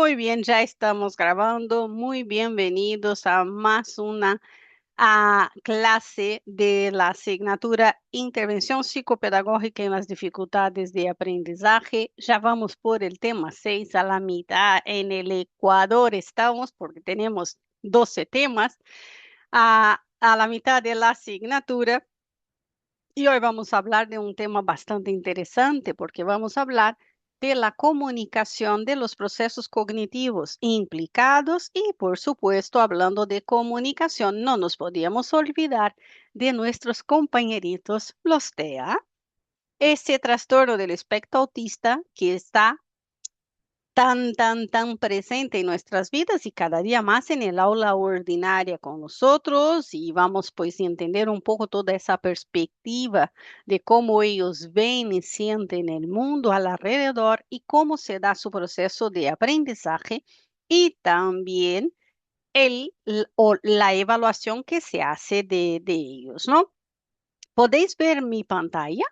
Muy bien, ya estamos grabando. Muy bienvenidos a más una clase de la asignatura Intervención Psicopedagógica en las Dificultades de Aprendizaje. Ya vamos por el tema 6 a la mitad. En el Ecuador estamos porque tenemos 12 temas a la mitad de la asignatura. Y hoy vamos a hablar de un tema bastante interesante porque vamos a hablar de la comunicación de los procesos cognitivos implicados y, por supuesto, hablando de comunicación, no nos podíamos olvidar de nuestros compañeritos, los TEA, ese trastorno del espectro autista que está tan presente en nuestras vidas y cada día más en el aula ordinaria con nosotros y vamos pues a entender un poco toda esa perspectiva de cómo ellos ven y sienten el mundo alrededor y cómo se da su proceso de aprendizaje y también o la evaluación que se hace de ellos, ¿no? ¿Podéis ver mi pantalla?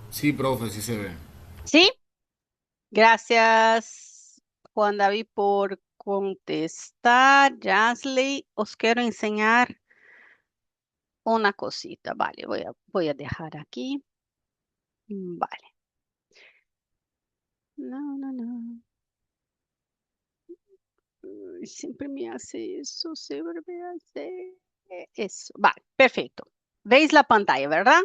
Sí, profe, sí se ve. ¿Sí? Gracias, Juan David, por contestar. Yasley, os quiero enseñar una cosita. Vale, voy a dejar aquí. Vale. No. Siempre me hace eso, siempre me hace eso. Vale, perfecto. ¿Veis la pantalla, verdad?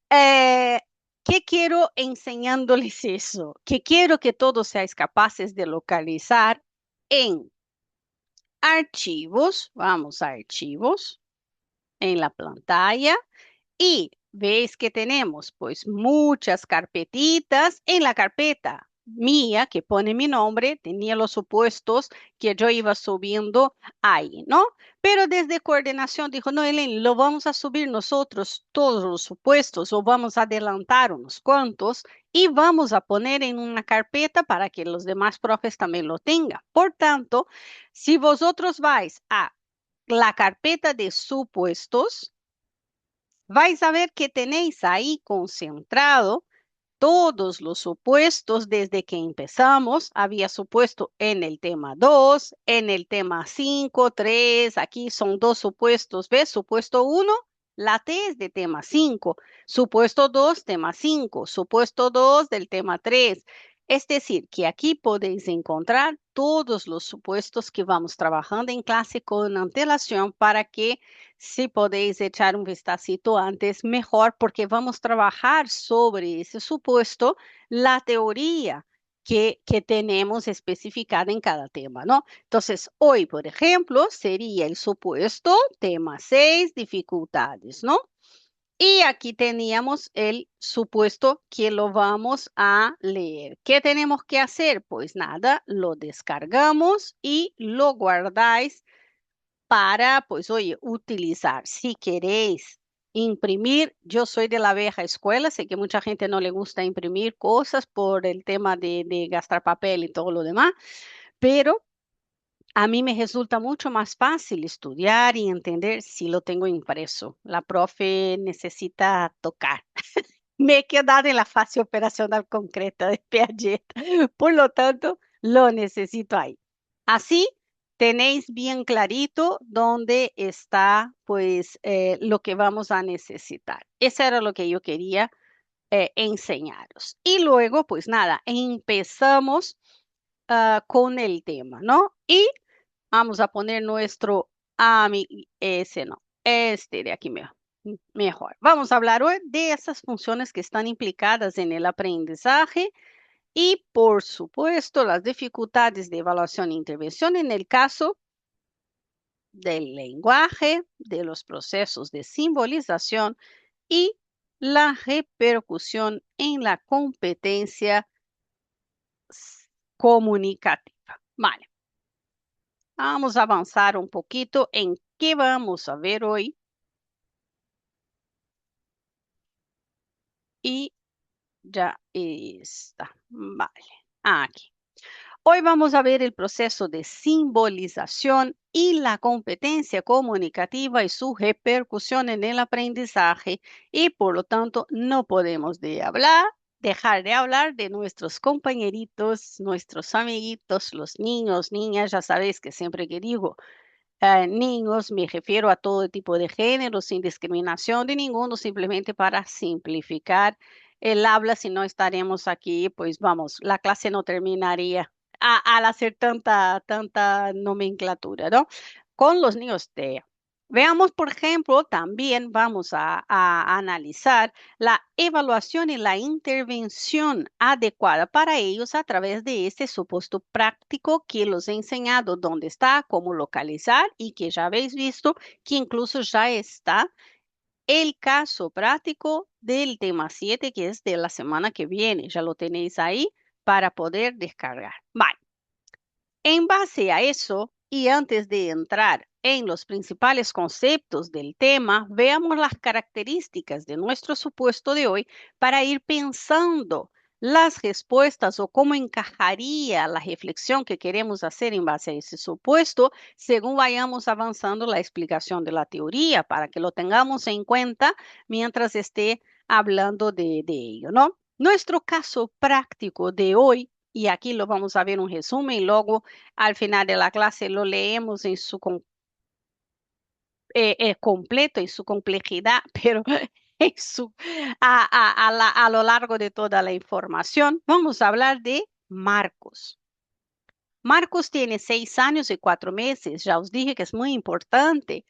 Eh, ¿Qué quiero enseñándoles eso? Que quiero que todos seáis capaces de localizar en archivos, vamos a archivos en la pantalla y veis que tenemos pues muchas carpetitas. En la carpeta mía que pone mi nombre, tenía los supuestos que yo iba subiendo ahí, ¿no? Pero desde coordinación dijo, no, Ellen, lo vamos a subir nosotros todos los supuestos o vamos a adelantar unos cuantos y vamos a poner en una carpeta para que los demás profes también lo tengan. Por tanto, si vosotros vais a la carpeta de supuestos, vais a ver que tenéis ahí concentrado todos los supuestos desde que empezamos. Había supuesto en el tema 2, en el tema 5, 3. Aquí son dos supuestos. ¿Ves? Supuesto uno, la T es de tema 5. Supuesto 2, tema 5. Supuesto 2 del tema 3. Es decir, que aquí podéis encontrar todos los supuestos que vamos trabajando en clase con antelación para que si podéis echar un vistacito antes, mejor, porque vamos a trabajar sobre ese supuesto, la teoría que tenemos especificada en cada tema, ¿no? Entonces, hoy, por ejemplo, sería el supuesto tema 6, dificultades, ¿no? Y aquí teníamos el supuesto que lo vamos a leer. ¿Qué tenemos que hacer? Pues nada, lo descargamos y lo guardáis para, pues, oye, utilizar. Si queréis imprimir, yo soy de la vieja escuela, sé que mucha gente no le gusta imprimir cosas por el tema de gastar papel y todo lo demás, pero a mí me resulta mucho más fácil estudiar y entender si lo tengo impreso. La profe necesita tocar. Me he quedado en la fase operacional concreta de Piaget, por lo tanto, lo necesito ahí. Así tenéis bien clarito dónde está, pues, lo que vamos a necesitar. Eso era lo que yo quería enseñaros. Y luego, pues nada, empezamos con el tema, ¿no? Y vamos a poner nuestro, ese no, este de aquí mejor. Vamos a hablar hoy de esas funciones que están implicadas en el aprendizaje y, por supuesto, las dificultades de evaluación e intervención en el caso del lenguaje, de los procesos de simbolización y la repercusión en la competencia comunicativa. Vale, vamos a avanzar un poquito en qué vamos a ver hoy y ya está. Vale, aquí. Hoy vamos a ver el proceso de simbolización y la competencia comunicativa y su repercusión en el aprendizaje y por lo tanto no podemos de hablar dejar de hablar de nuestros compañeritos, nuestros amiguitos, los niños, niñas, ya sabéis que siempre que digo niños, me refiero a todo tipo de género, sin discriminación de ninguno, simplemente para simplificar el habla, si no estaremos aquí, pues vamos, la clase no terminaría al hacer tanta nomenclatura, ¿no? Con los niños de... Veamos, por ejemplo, también vamos a analizar la evaluación y la intervención adecuada para ellos a través de este supuesto práctico que los he enseñado dónde está, cómo localizar y que ya habéis visto que incluso ya está el caso práctico del tema 7 que es de la semana que viene. Ya lo tenéis ahí para poder descargar. Vale. En base a eso, y antes de entrar en los principales conceptos del tema, veamos las características de nuestro supuesto de hoy para ir pensando las respuestas o cómo encajaría la reflexión que queremos hacer en base a ese supuesto, según vayamos avanzando la explicación de la teoría, para que lo tengamos en cuenta mientras esté hablando de ello, ¿no? Nuestro caso práctico de hoy, y aquí lo vamos a ver un resumen y luego al final de la clase lo leemos en su completo, en su complejidad, pero en a lo largo de toda la información. Vamos a hablar de Marcos. Marcos tiene 6 años y 4 meses. Ya os dije que es muy importante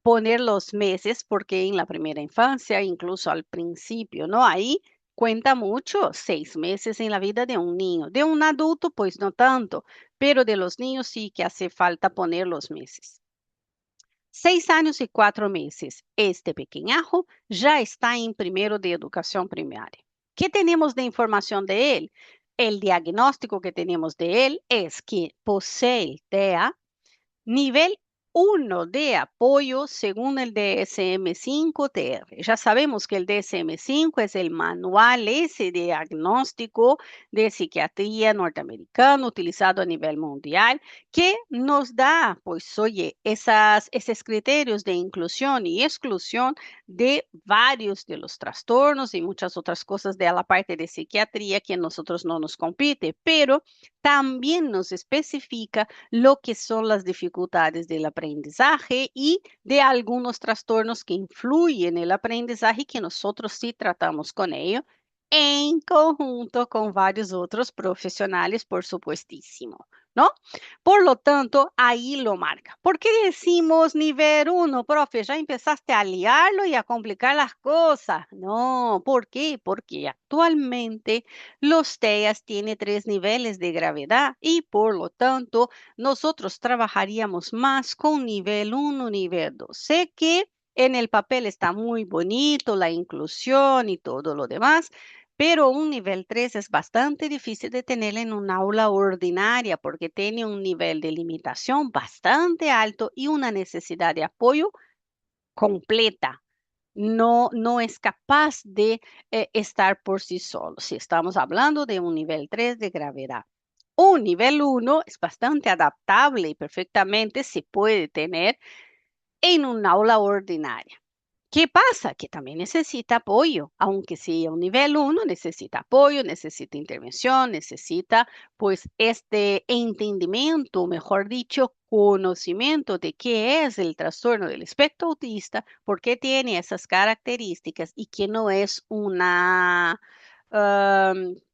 poner los meses porque en la primera infancia, incluso al principio, ¿no? Ahí cuenta mucho 6 meses en la vida de un niño. De un adulto, pues no tanto, pero de los niños sí que hace falta poner los meses. 6 años y 4 meses. Este pequeñajo ya está en primero de educación primaria. ¿Qué tenemos de información de él? El diagnóstico que tenemos de él es que posee el TEA, nivel 1 de apoyo según el DSM-5-TR. Ya sabemos que el DSM-5 es el manual ese diagnóstico de psiquiatría norteamericano utilizado a nivel mundial que nos da, pues oye, esos criterios de inclusión y exclusión de varios de los trastornos y muchas otras cosas de la parte de psiquiatría que a nosotros no nos compete, pero también nos especifica lo que son las dificultades del aprendizaje y de algunos trastornos que influyen en el aprendizaje que nosotros sí tratamos con ello en conjunto con varios otros profesionales, por supuestísimo, ¿no? Por lo tanto, ahí lo marca. ¿Por qué decimos nivel 1, profe? Ya empezaste a liarlo y a complicar las cosas. No, ¿por qué? Porque actualmente los TEAs tienen 3 niveles de gravedad y por lo tanto nosotros trabajaríamos más con nivel 1, nivel 2. Sé que en el papel está muy bonito la inclusión y todo lo demás, pero un nivel 3 es bastante difícil de tener en un aula ordinaria porque tiene un nivel de limitación bastante alto y una necesidad de apoyo completa. No es capaz de estar por sí solo. Si estamos hablando de un nivel 3 de gravedad. Un nivel 1 es bastante adaptable y perfectamente se puede tener en un aula ordinaria. ¿Qué pasa? Que también necesita apoyo, aunque sea un nivel 1, necesita apoyo, necesita intervención, necesita pues este entendimiento, mejor dicho, conocimiento de qué es el trastorno del espectro autista, por qué tiene esas características y que no es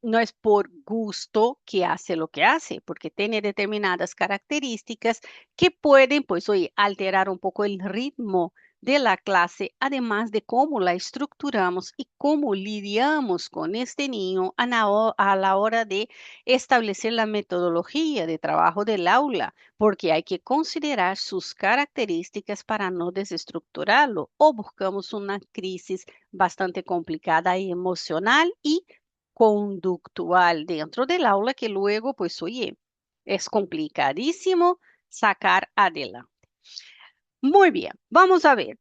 no es por gusto que hace lo que hace, porque tiene determinadas características que pueden, pues, oye, alterar un poco el ritmo de la clase, además de cómo la estructuramos y cómo lidiamos con este niño a la hora de establecer la metodología de trabajo del aula, porque hay que considerar sus características para no desestructurarlo o buscamos una crisis bastante complicada y emocional y conductual dentro del aula que luego, pues oye, es complicadísimo sacar adelante. Muy bien, vamos a ver.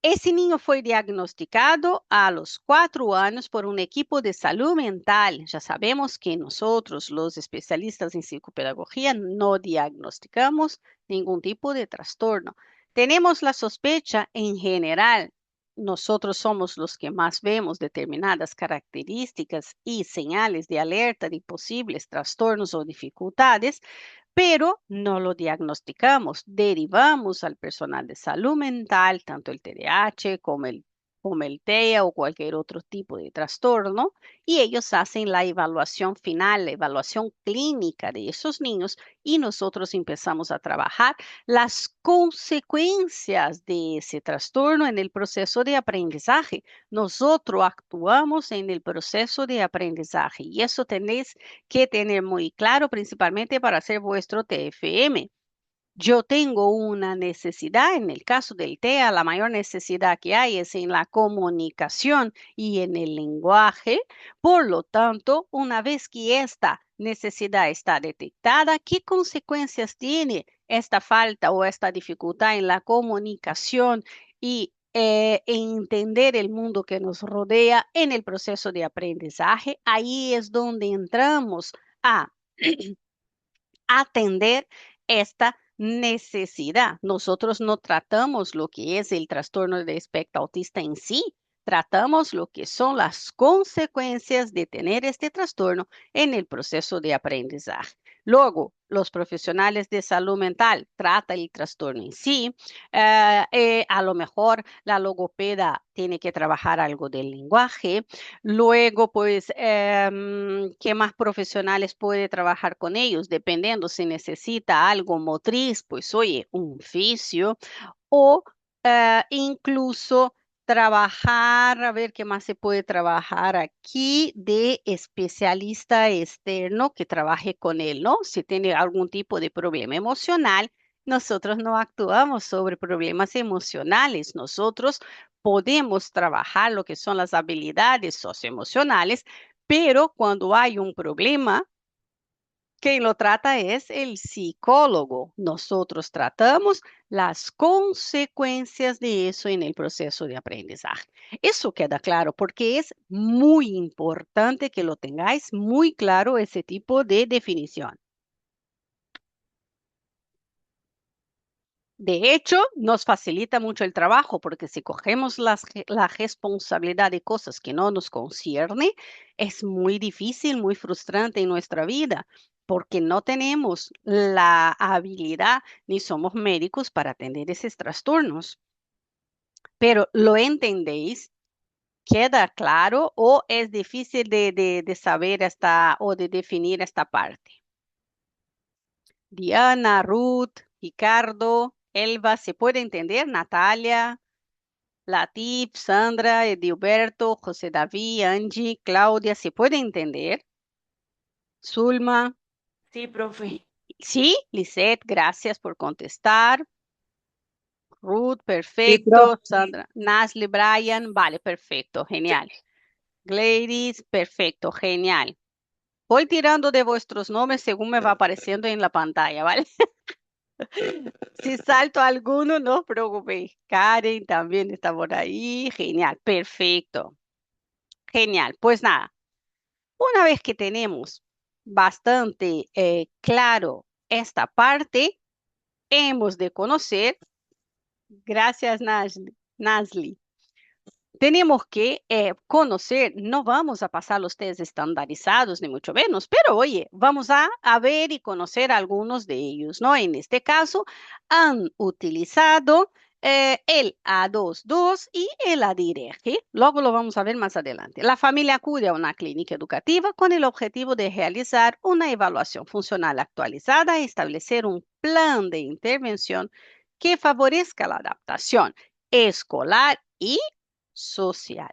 Ese niño fue diagnosticado a los 4 años por un equipo de salud mental. Ya sabemos que nosotros, los especialistas en psicopedagogía, no diagnosticamos ningún tipo de trastorno. Tenemos la sospecha en general nosotros somos los que más vemos determinadas características y señales de alerta de posibles trastornos o dificultades, pero no lo diagnosticamos. Derivamos al personal de salud mental, tanto el TDAH como el TEA o cualquier otro tipo de trastorno, y ellos hacen la evaluación final, la evaluación clínica de esos niños, y nosotros empezamos a trabajar las consecuencias de ese trastorno en el proceso de aprendizaje. Nosotros actuamos en el proceso de aprendizaje y eso tenéis que tener muy claro, principalmente para hacer vuestro TFM. Yo tengo una necesidad, en el caso del TEA, la mayor necesidad que hay es en la comunicación y en el lenguaje. Por lo tanto, una vez que esta necesidad está detectada, ¿qué consecuencias tiene esta falta o esta dificultad en la comunicación y entender el mundo que nos rodea en el proceso de aprendizaje? Ahí es donde entramos a atender esta necesidad. Nosotros no tratamos lo que es el trastorno de espectro autista en sí, tratamos lo que son las consecuencias de tener este trastorno en el proceso de aprendizaje. Luego, los profesionales de salud mental tratan el trastorno en sí. A lo mejor la logopeda tiene que trabajar algo del lenguaje. Luego, pues, ¿qué más profesionales puede trabajar con ellos? Dependiendo si necesita algo motriz, pues oye, un fisio o incluso trabajar, a ver qué más se puede trabajar aquí de especialista externo que trabaje con él, ¿no? Si tiene algún tipo de problema emocional, nosotros no actuamos sobre problemas emocionales, nosotros podemos trabajar lo que son las habilidades socioemocionales, pero cuando hay un problema, quien lo trata es el psicólogo. Nosotros tratamos las consecuencias de eso en el proceso de aprendizaje. Eso queda claro porque es muy importante que lo tengáis muy claro ese tipo de definición. De hecho, nos facilita mucho el trabajo porque si cogemos la responsabilidad de cosas que no nos concierne, es muy difícil, muy frustrante en nuestra vida porque no tenemos la habilidad ni somos médicos para atender esos trastornos. Pero ¿lo entendéis? ¿Queda claro o es difícil de saber esta o de definir esta parte? Diana, Ruth, Ricardo, Elba, ¿se puede entender? Natalia, Latif, Sandra, Edilberto, José David, Angie, Claudia, ¿se puede entender? Zulma, Sí, profe. sí, Lisette, gracias por contestar. Ruth, Sí, perfecto. profe. Sandra, Nasli, Brian, vale, perfecto, genial. Gladys, perfecto, genial. Voy tirando de vuestros nombres según me va apareciendo en la pantalla, ¿vale? Si salto alguno, no os preocupéis. Karen también está por ahí. Genial, perfecto. Genial. Pues nada, una vez que tenemos bastante claro esta parte, hemos de conocer, gracias Nasli, tenemos que conocer, no vamos a pasar los test estandarizados, ni mucho menos, pero oye, vamos a ver y conocer algunos de ellos, ¿no? En este caso, han utilizado el A22 y el ADIREGI. Luego lo vamos a ver más adelante. La familia acude a una clínica educativa con el objetivo de realizar una evaluación funcional actualizada y establecer un plan de intervención que favorezca la adaptación escolar y social.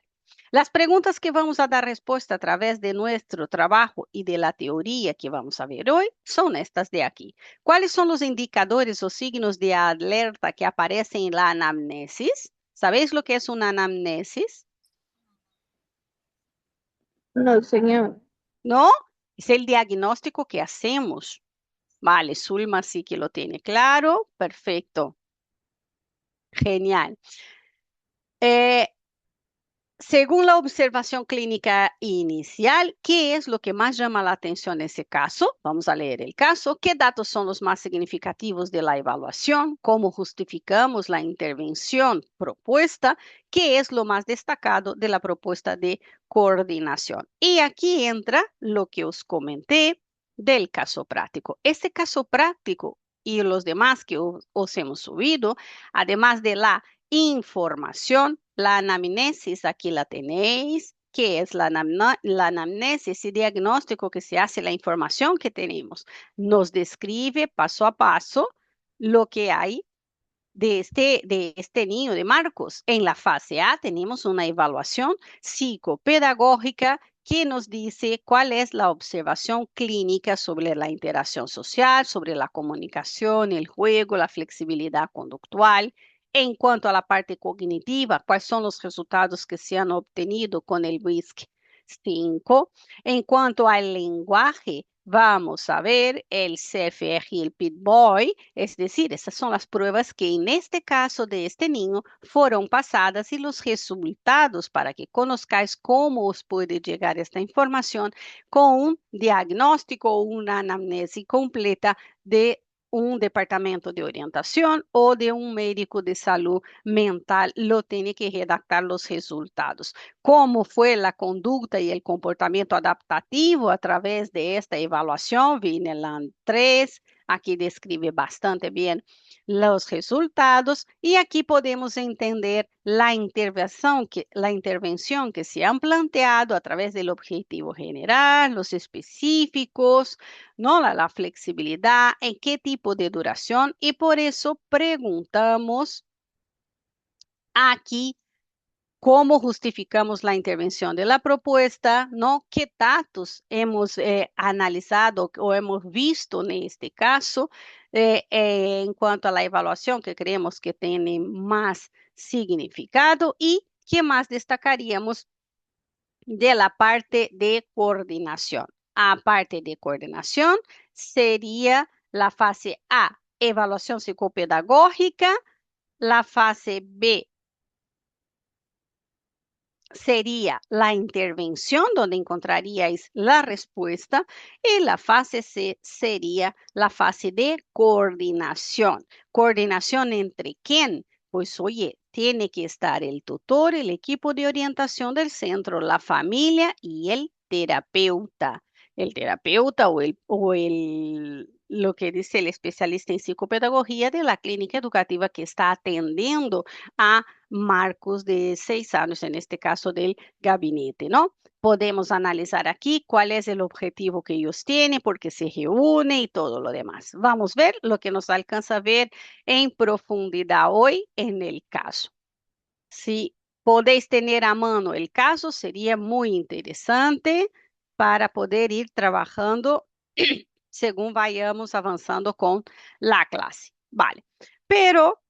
Las preguntas que vamos a dar respuesta a través de nuestro trabajo y de la teoría que vamos a ver hoy son estas de aquí. ¿Cuáles son los indicadores o signos de alerta que aparecen en la anamnesis? ¿Sabéis lo que es una anamnesis? No, señor. ¿No? Es el diagnóstico que hacemos. Vale, Zulma sí que lo tiene claro. Perfecto. Genial. Eh, Según la observación clínica inicial, ¿qué es lo que más llama la atención en ese caso? Vamos a leer el caso. ¿Qué datos son los más significativos de la evaluación? ¿Cómo justificamos la intervención propuesta? ¿Qué es lo más destacado de la propuesta de coordinación? Y aquí entra lo que os comenté del caso práctico. Este caso práctico y los demás que os hemos subido, además de la información, la anamnesis, aquí la tenéis. ¿Qué es la anamnesis y diagnóstico que se hace? La información que tenemos. Nos describe paso a paso lo que hay de este niño de Marcos. En la fase A tenemos una evaluación psicopedagógica que nos dice cuál es la observación clínica sobre la interacción social, sobre la comunicación, el juego, la flexibilidad conductual. En cuanto a la parte cognitiva, cuáles son los resultados que se han obtenido con el WISC 5. En cuanto al lenguaje, vamos a ver el CFR y el PIT-BOY, es decir, esas son las pruebas que en este caso de este niño fueron pasadas y los resultados para que conozcáis cómo os puede llegar esta información con un diagnóstico o una anamnesis completa de un departamento de orientación o de un médico de salud mental, lo tiene que redactar los resultados. Cómo fue la conducta y el comportamiento adaptativo a través de esta evaluación, Vineland 3, aquí describe bastante bien los resultados y aquí podemos entender la intervención que se han planteado a través del objetivo general, los específicos, ¿no? La flexibilidad, en qué tipo de duración y por eso preguntamos aquí cómo justificamos la intervención de la propuesta, ¿no? ¿Qué datos hemos analizado o hemos visto en este caso en cuanto a la evaluación que creemos que tiene más significado y qué más destacaríamos de la parte de coordinación? Aparte de coordinación, sería la fase A, evaluación psicopedagógica, la fase B, sería la intervención donde encontraríais la respuesta y la fase C sería la fase de coordinación. ¿Coordinación entre quién? Pues oye, tiene que estar el tutor, el equipo de orientación del centro, la familia y el terapeuta. El terapeuta lo que dice el especialista en psicopedagogía de la clínica educativa que está atendiendo a Marcos de 6 años, en este caso del gabinete, ¿no? Podemos analizar aquí cuál es el objetivo que ellos tienen, por qué se reúne y todo lo demás. Vamos a ver lo que nos alcanza a ver en profundidad hoy en el caso. Si podéis tener a mano el caso, sería muy interesante para poder ir trabajando según vayamos avanzando con la clase. Vale, pero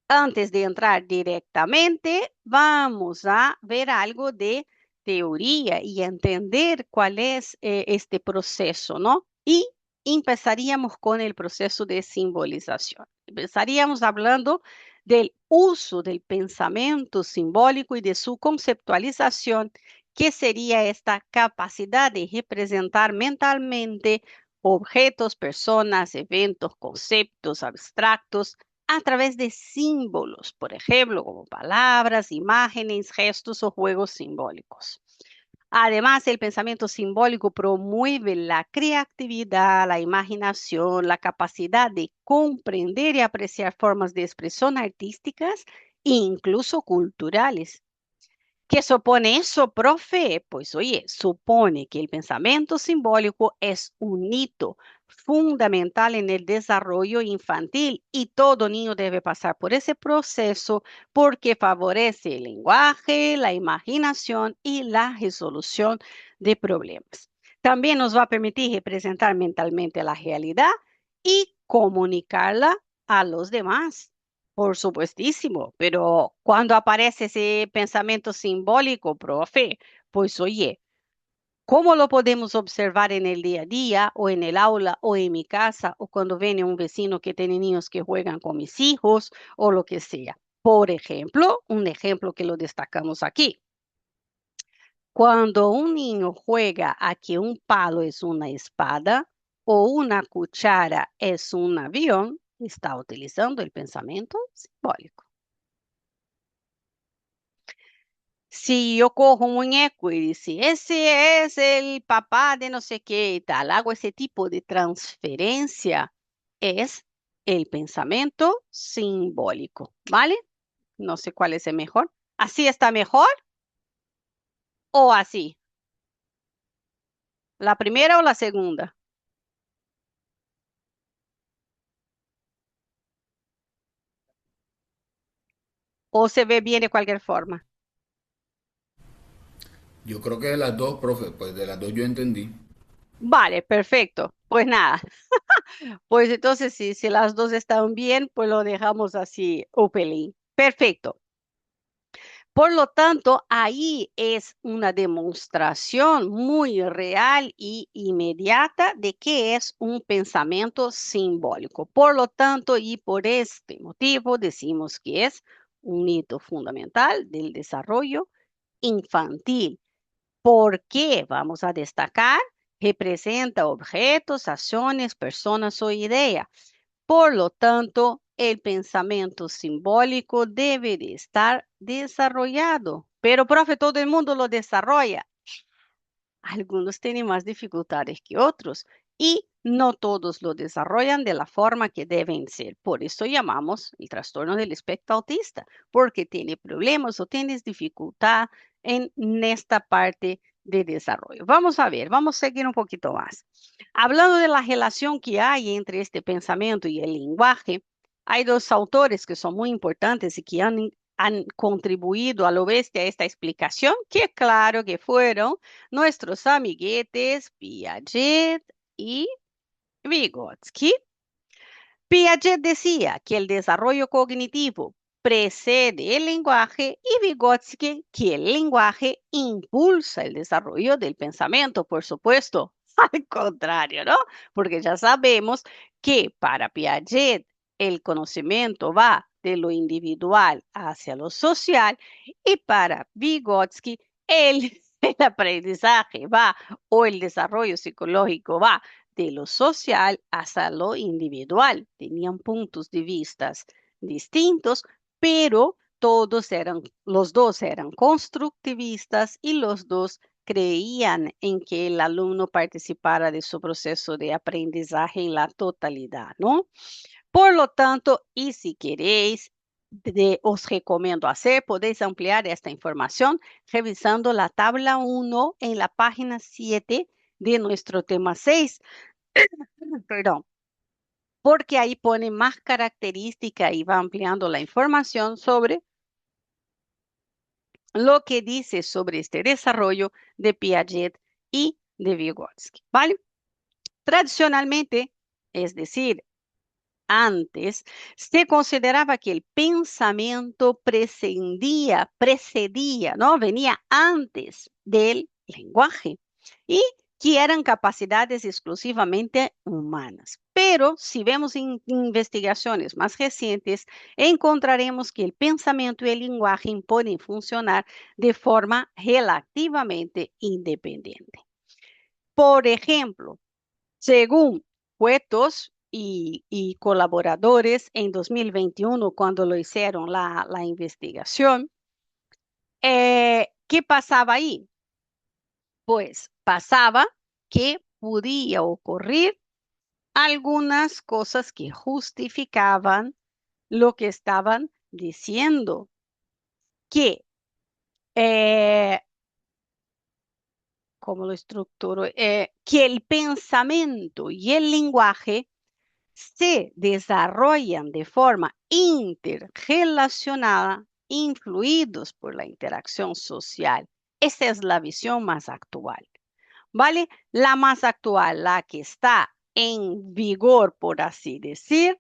antes de entrar directamente, vamos a ver algo de teoría y entender cuál es este proceso, ¿no? Y empezaríamos con el proceso de simbolización. Empezaríamos hablando del uso del pensamiento simbólico y de su conceptualización, que sería esta capacidad de representar mentalmente objetos, personas, eventos, conceptos abstractos a través de símbolos, por ejemplo, como palabras, imágenes, gestos o juegos simbólicos. Además, el pensamiento simbólico promueve la creatividad, la imaginación, la capacidad de comprender y apreciar formas de expresión artísticas e incluso culturales. ¿Qué supone eso, profe? Pues oye, supone que el pensamiento simbólico es un hito fundamental en el desarrollo infantil y todo niño debe pasar por ese proceso porque favorece el lenguaje, la imaginación y la resolución de problemas. También nos va a permitir representar mentalmente la realidad y comunicarla a los demás. Por supuestísimo, pero cuando aparece ese pensamiento simbólico, profe, pues oye, ¿cómo lo podemos observar en el día a día o en el aula o en mi casa o cuando viene un vecino que tiene niños que juegan con mis hijos o lo que sea? Por ejemplo, un ejemplo que lo destacamos aquí. Cuando un niño juega a que un palo es una espada o una cuchara es un avión, está utilizando el pensamiento simbólico. Si yo cojo un muñeco y dice, ese es el papá de no sé qué y tal, hago ese tipo de transferencia, es el pensamiento simbólico, ¿vale? No sé cuál es el mejor. ¿Así está mejor o así? ¿La primera o la segunda? ¿O se ve bien de cualquier forma? Yo creo que de las dos, profe, pues de las dos yo entendí. Vale, perfecto. Pues nada, pues entonces si las dos están bien, pues lo dejamos así, upelín. Perfecto. Por lo tanto, ahí es una demostración muy real y inmediata de que es un pensamiento simbólico. Por lo tanto, y por este motivo, decimos que es un hito fundamental del desarrollo infantil. ¿Por qué? Vamos a destacar, representa objetos, acciones, personas o ideas. Por lo tanto, el pensamiento simbólico debe de estar desarrollado. Pero, profe, todo el mundo lo desarrolla. Algunos tienen más dificultades que otros y no todos lo desarrollan de la forma que deben ser. Por eso llamamos el trastorno del espectro autista, porque tiene problemas o tienes dificultad en esta parte de desarrollo. Vamos a ver, vamos a seguir un poquito más. Hablando de la relación que hay entre este pensamiento y el lenguaje, hay dos autores que son muy importantes y que han contribuido a lo bestia a esta explicación, que claro que fueron nuestros amiguetes Piaget y Vygotsky. Piaget decía que el desarrollo cognitivo precede el lenguaje y Vygotsky que el lenguaje impulsa el desarrollo del pensamiento, por supuesto. Al contrario, ¿no? Porque ya sabemos que para Piaget el conocimiento va de lo individual hacia lo social y para Vygotsky el, el aprendizaje va o el desarrollo psicológico va de lo social hasta lo individual. Tenían puntos de vista distintos, pero los dos eran constructivistas y los dos creían en que el alumno participara de su proceso de aprendizaje en la totalidad, ¿no? Por lo tanto, y si queréis, os recomiendo hacer, podéis ampliar esta información revisando la tabla 1 en la página 7 de nuestro tema 6. Perdón, porque ahí pone más característica y va ampliando la información sobre lo que dice sobre este desarrollo de Piaget y de Vygotsky, ¿vale? Tradicionalmente, es decir, antes, se consideraba que el pensamiento precedía, ¿no? Venía antes del lenguaje y que eran capacidades exclusivamente humanas. Pero si vemos investigaciones más recientes, encontraremos que el pensamiento y el lenguaje pueden funcionar de forma relativamente independiente. Por ejemplo, según Cuetos y colaboradores en 2021, cuando lo hicieron la investigación, ¿qué pasaba ahí? Pues pasaba que podía ocurrir algunas cosas que justificaban lo que estaban diciendo, que, eh, ¿cómo lo estructuro? Que el pensamiento y el lenguaje se desarrollan de forma interrelacionada, influidos por la interacción social. Esa es la visión más actual, ¿vale? La más actual, la que está en vigor, por así decir,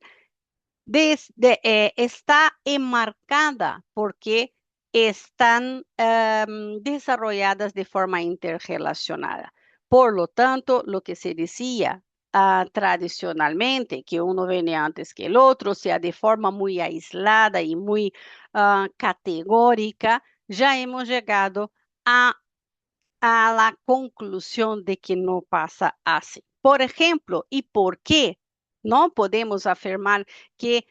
está enmarcada porque están desarrolladas de forma interrelacionada. Por lo tanto, lo que se decía tradicionalmente, que uno viene antes que el otro, o sea, de forma muy aislada y muy categórica, ya hemos llegado a a la conclusión de que no pasa así. Por ejemplo, ¿y por qué no podemos afirmar que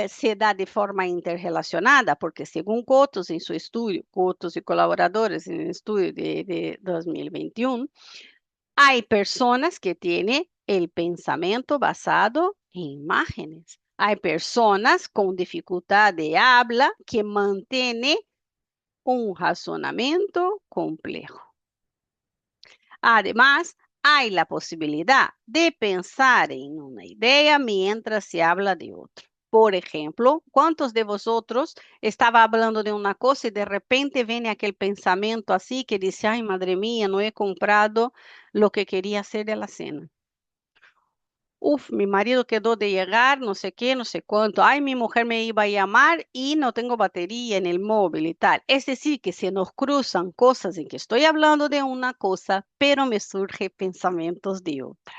se da de forma interrelacionada? Porque según Cotos en su estudio, Cotos y colaboradores en el estudio de 2021, hay personas que tienen el pensamiento basado en imágenes. Hay personas con dificultad de habla que mantienen un razonamiento complejo. Además, hay la posibilidad de pensar en una idea mientras se habla de otra. Por ejemplo, ¿cuántos de vosotros estaba hablando de una cosa y de repente viene aquel pensamiento así que dice, ay, madre mía, no he comprado lo que quería hacer de la cena? Uf, mi marido quedó de llegar, no sé qué, no sé cuánto. Ay, mi mujer me iba a llamar y no tengo batería en el móvil y tal. Es decir, que se nos cruzan cosas en que estoy hablando de una cosa, pero me surgen pensamientos de otra.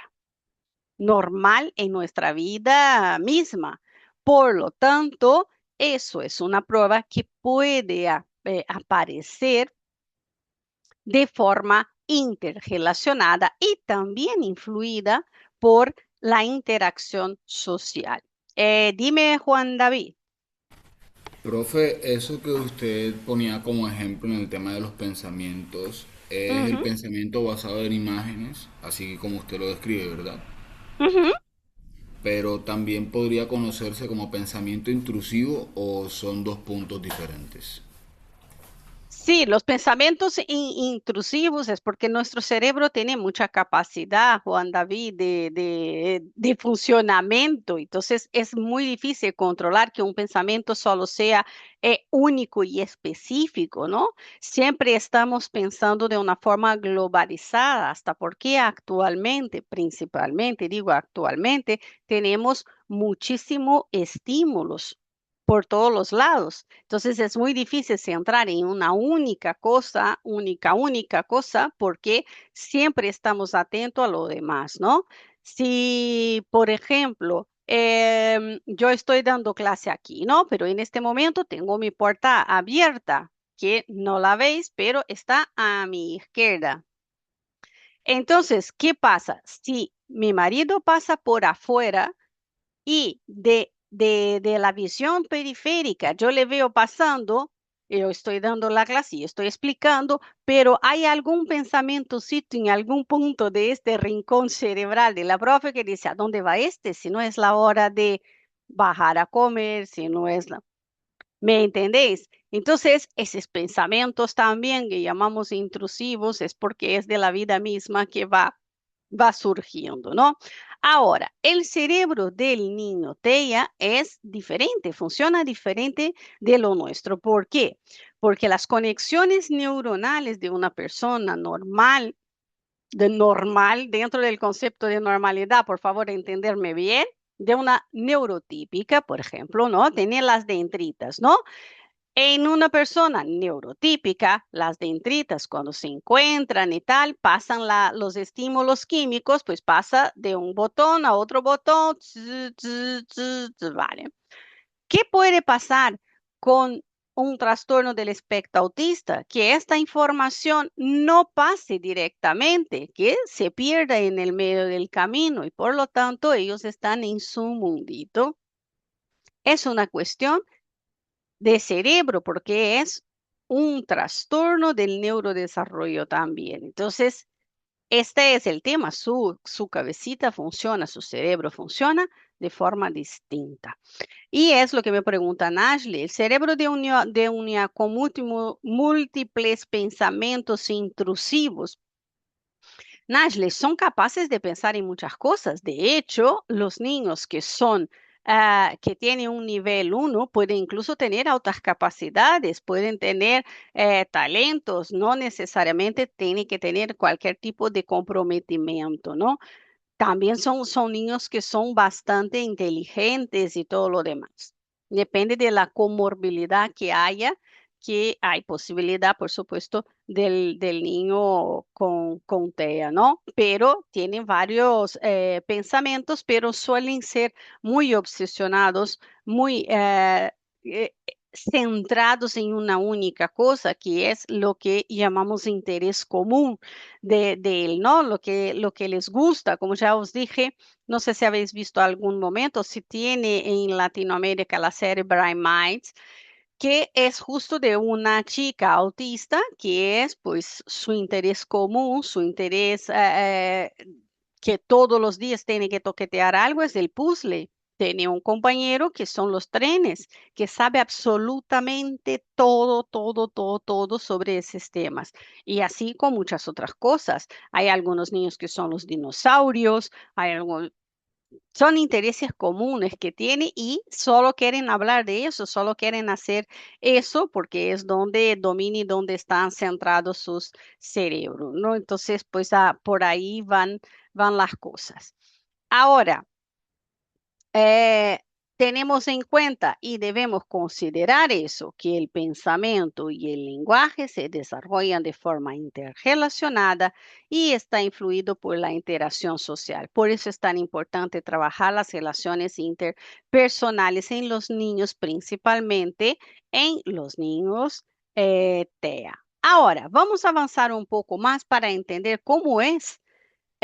Normal en nuestra vida misma. Por lo tanto, eso es una prueba que puede aparecer de forma interrelacionada y también influida por la interacción social. Dime, Juan David. Profe, eso que usted ponía como ejemplo en el tema de los pensamientos, es el Ujú, pensamiento basado en imágenes, así como usted lo describe, ¿verdad? ujú. Pero también podría conocerse como pensamiento intrusivo o son dos puntos diferentes. Sí, los pensamientos intrusivos es porque nuestro cerebro tiene mucha capacidad, Juan David, de funcionamiento. Entonces es muy difícil controlar que un pensamiento solo sea único y específico, ¿no? Siempre estamos pensando de una forma globalizada, hasta porque actualmente, principalmente, digo actualmente, tenemos muchísimos estímulos por todos los lados. Entonces es muy difícil centrar en una única cosa, porque siempre estamos atentos a lo demás, ¿no? Si, por ejemplo, yo estoy dando clase aquí, ¿no? Pero en este momento tengo mi puerta abierta, que no la veis, pero está a mi izquierda. Entonces, ¿qué pasa? Si mi marido pasa por afuera, y de la visión periférica, yo le veo pasando, yo estoy dando la clase y estoy explicando, pero hay algún pensamiento en algún punto de este rincón cerebral de la profe que dice, ¿a dónde va este? Si no es la hora de bajar a comer, si no es la... ¿Me entendéis? Entonces, esos pensamientos también que llamamos intrusivos es porque es de la vida misma que va surgiendo, ¿no? Ahora, el cerebro del niño TEA es diferente, funciona diferente de lo nuestro. ¿Por qué? Porque las conexiones neuronales de una persona normal, dentro del concepto de normalidad, por favor, entenderme bien, de una neurotípica, por ejemplo, ¿no? Tener las dendritas, ¿no? En una persona neurotípica, las dendritas cuando se encuentran y tal, pasan los estímulos químicos, pues pasa de un botón a otro botón, vale. ¿Qué puede pasar con un trastorno del espectro autista? Que esta información no pase directamente, que se pierda en el medio del camino y por lo tanto ellos están en su mundito. Es una cuestión de cerebro, porque es un trastorno del neurodesarrollo también. Entonces, este es el tema, su cabecita funciona, su cerebro funciona de forma distinta. Y es lo que me preguntan, Ashley, el cerebro de un con múltiples pensamientos intrusivos. Nashle, son capaces de pensar en muchas cosas. De hecho, los niños que tienen un nivel uno pueden incluso tener otras capacidades, pueden tener talentos, no necesariamente tienen que tener cualquier tipo de comprometimiento, ¿no? También son niños que son bastante inteligentes y todo lo demás. Depende de la comorbilidad que haya, que hay posibilidad, por supuesto, del niño con TEA, ¿no? Pero tienen varios pensamientos, pero suelen ser muy obsesionados, muy centrados en una única cosa, que es lo que llamamos interés común de él, ¿no? Lo que les gusta, como ya os dije, no sé si habéis visto algún momento, si tiene en Latinoamérica la serie Bright Minds, que es justo de una chica autista, que es pues su interés común, su interés que todos los días tiene que toquetear algo, es el puzzle. Tiene un compañero que son los trenes, que sabe absolutamente todo sobre esos temas. Y así con muchas otras cosas. Hay algunos niños que son los dinosaurios, hay algunos, son intereses comunes que tiene y solo quieren hablar de eso, solo quieren hacer eso porque es donde domina y donde están centrados sus cerebros, ¿no? Entonces, pues por ahí van las cosas. Ahora, eh, tenemos en cuenta y debemos considerar eso, que el pensamiento y el lenguaje se desarrollan de forma interrelacionada y está influido por la interacción social. Por eso es tan importante trabajar las relaciones interpersonales en los niños, principalmente en los niños TEA. Ahora, vamos a avanzar un poco más para entender cómo es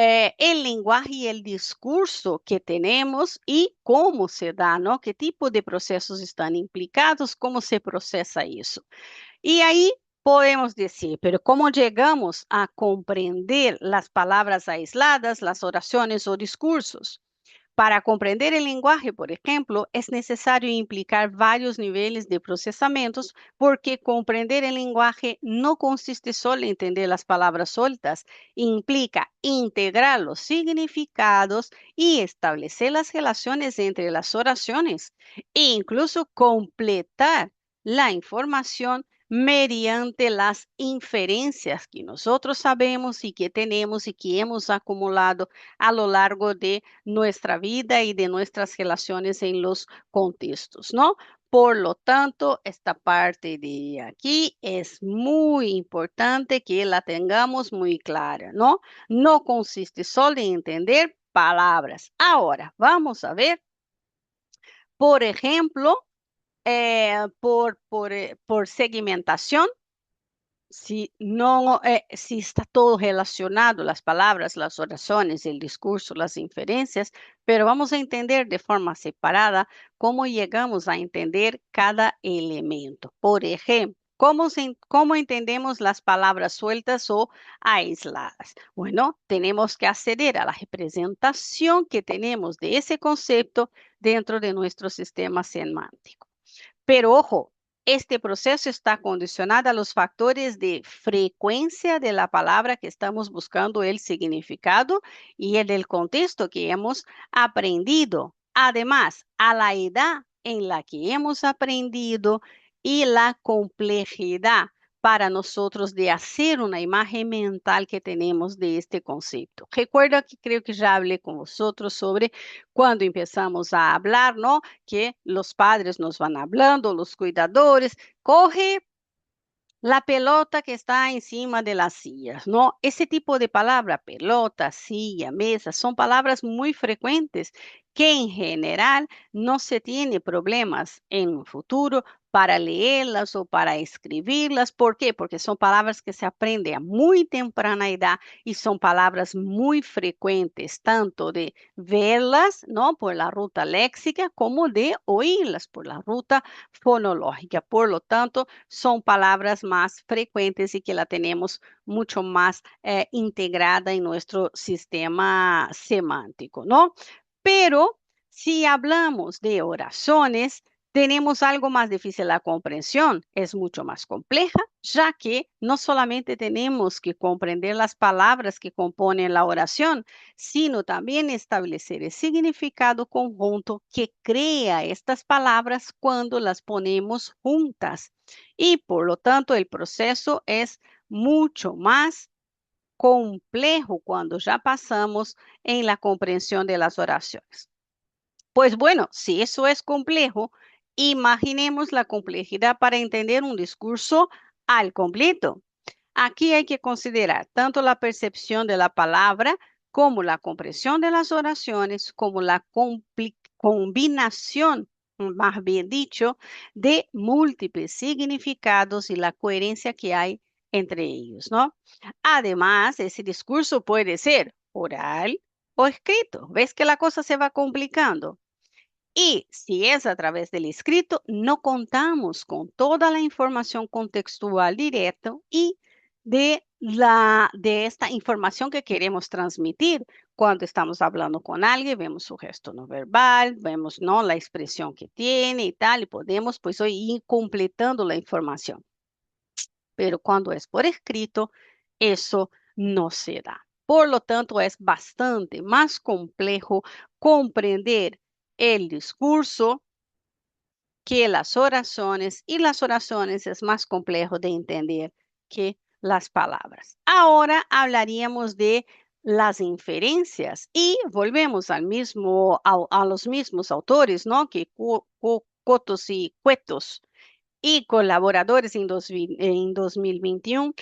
el lenguaje y el discurso que tenemos y cómo se da, ¿no? ¿Qué tipo de procesos están implicados? ¿Cómo se procesa eso? Y ahí podemos decir, pero ¿cómo llegamos a comprender las palabras aisladas, las oraciones o discursos? Para comprender el lenguaje, por ejemplo, es necesario implicar varios niveles de procesamientos porque comprender el lenguaje no consiste solo en entender las palabras sueltas, implica integrar los significados y establecer las relaciones entre las oraciones e incluso completar la información mediante las inferencias que nosotros sabemos y que tenemos y que hemos acumulado a lo largo de nuestra vida y de nuestras relaciones en los contextos, ¿no? Por lo tanto, esta parte de aquí es muy importante que la tengamos muy clara, ¿no? No consiste solo en entender palabras. Ahora, vamos a ver, por ejemplo, por segmentación, si no, si está todo relacionado, las palabras, las oraciones, el discurso, las inferencias, pero vamos a entender de forma separada cómo llegamos a entender cada elemento. Por ejemplo, cómo entendemos las palabras sueltas o aisladas? Bueno, tenemos que acceder a la representación que tenemos de ese concepto dentro de nuestro sistema semántico. Pero ojo, este proceso está condicionado a los factores de frecuencia de la palabra que estamos buscando el significado y el del contexto que hemos aprendido. Además, a la edad en la que hemos aprendido y la complejidad para nosotros de hacer una imagen mental que tenemos de este concepto. Recuerda que creo que ya hablé con vosotros sobre cuando empezamos a hablar, ¿no? Que los padres nos van hablando, los cuidadores, coge la pelota que está encima de las sillas, ¿no? Ese tipo de palabra, pelota, silla, mesa, son palabras muy frecuentes que en general no se tiene problemas en un futuro para leerlas o para escribirlas. ¿Por qué? Porque son palabras que se aprenden a muy temprana edad y son palabras muy frecuentes, tanto de verlas, ¿no? Por la ruta léxica, como de oírlas por la ruta fonológica. Por lo tanto, son palabras más frecuentes y que la tenemos mucho más integrada en nuestro sistema semántico, ¿no? Pero si hablamos de oraciones, tenemos algo más difícil la comprensión, es mucho más compleja, ya que no solamente tenemos que comprender las palabras que componen la oración, sino también establecer el significado conjunto que crea estas palabras cuando las ponemos juntas. Y por lo tanto, el proceso es mucho más complejo cuando ya pasamos en la comprensión de las oraciones. Pues bueno, si eso es complejo, imaginemos la complejidad para entender un discurso al completo. Aquí hay que considerar tanto la percepción de la palabra como la comprensión de las oraciones, como la combinación más bien dicho, de múltiples significados y la coherencia que hay entre ellos, ¿no? Además, ese discurso puede ser oral o escrito. ¿Ves que la cosa se va complicando? Y si es a través del escrito, no contamos con toda la información contextual directa y de esta información que queremos transmitir. Cuando estamos hablando con alguien, vemos su gesto no verbal, vemos, ¿no?, la expresión que tiene y tal, y podemos pues hoy ir completando la información. Pero cuando es por escrito, eso no se da. Por lo tanto, es bastante más complejo comprender el discurso que las oraciones, y las oraciones es más complejo de entender que las palabras. Ahora hablaríamos de las inferencias y volvemos a los mismos autores, ¿no? Que Cotos y Cuetos y colaboradores en 2021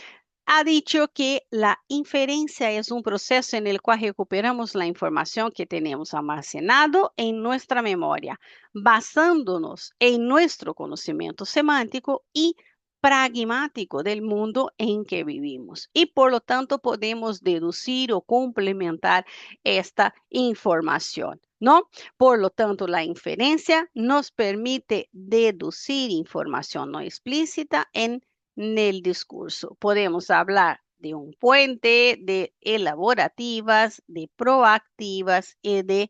ha dicho que la inferencia es un proceso en el cual recuperamos la información que tenemos almacenado en nuestra memoria, basándonos en nuestro conocimiento semántico y pragmático del mundo en que vivimos. Y por lo tanto podemos deducir o complementar esta información, ¿no? Por lo tanto, la inferencia nos permite deducir información no explícita en el discurso. Podemos hablar de un puente, de elaborativas, de proactivas y de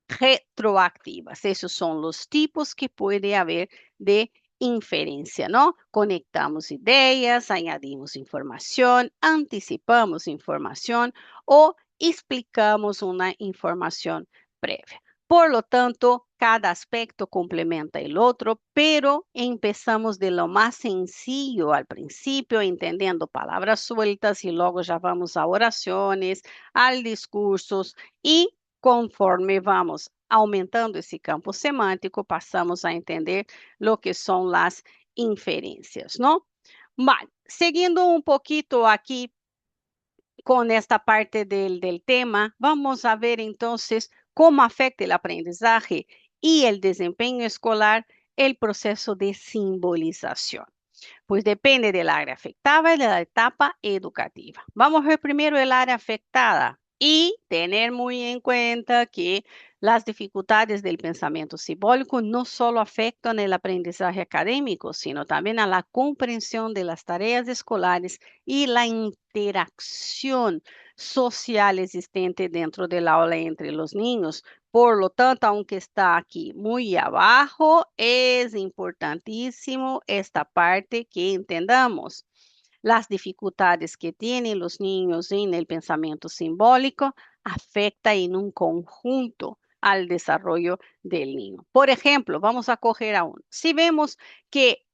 retroactivas. Esos son los tipos que puede haber de inferencia, ¿no? Conectamos ideas, añadimos información, anticipamos información o explicamos una información previa. Por lo tanto, cada aspecto complementa el otro, pero empezamos de lo más sencillo al principio, entendiendo palabras sueltas y luego ya vamos a oraciones, al discursos y conforme vamos aumentando esse campo semântico, passamos a entender lo que são as inferências, não? Vale, seguindo um pouquinho aqui com esta parte del tema, vamos a ver entonces cómo afecta el aprendizaje y el desempeño escolar el proceso de simbolización. Pues depende del área afectada y de la etapa educativa. Vamos a ver primero el área afectada y tener muy en cuenta que las dificultades del pensamiento simbólico no solo afectan el aprendizaje académico, sino también a la comprensión de las tareas escolares y la interacción social existente dentro del aula entre los niños. Por lo tanto, aunque está aquí muy abajo, es importantísimo esta parte que entendamos. Las dificultades que tienen los niños en el pensamiento simbólico afecta en un conjunto al desarrollo del niño. Por ejemplo, vamos a coger a uno. Si vemos que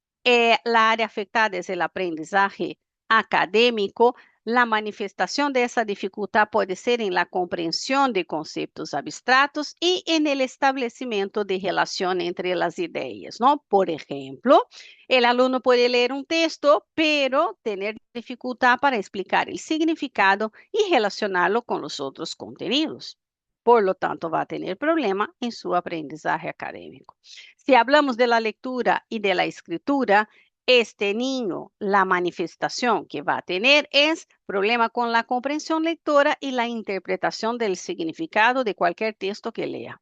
la área afectada es el aprendizaje académico, la manifestación de esa dificultad puede ser en la comprensión de conceptos abstractos y en el establecimiento de relación entre las ideas, ¿no? Por ejemplo, el alumno puede leer un texto, pero tener dificultad para explicar el significado y relacionarlo con los otros contenidos. Por lo tanto, va a tener problema en su aprendizaje académico. Si hablamos de la lectura y de la escritura, este niño, la manifestación que va a tener es problema con la comprensión lectora y la interpretación del significado de cualquier texto que lea.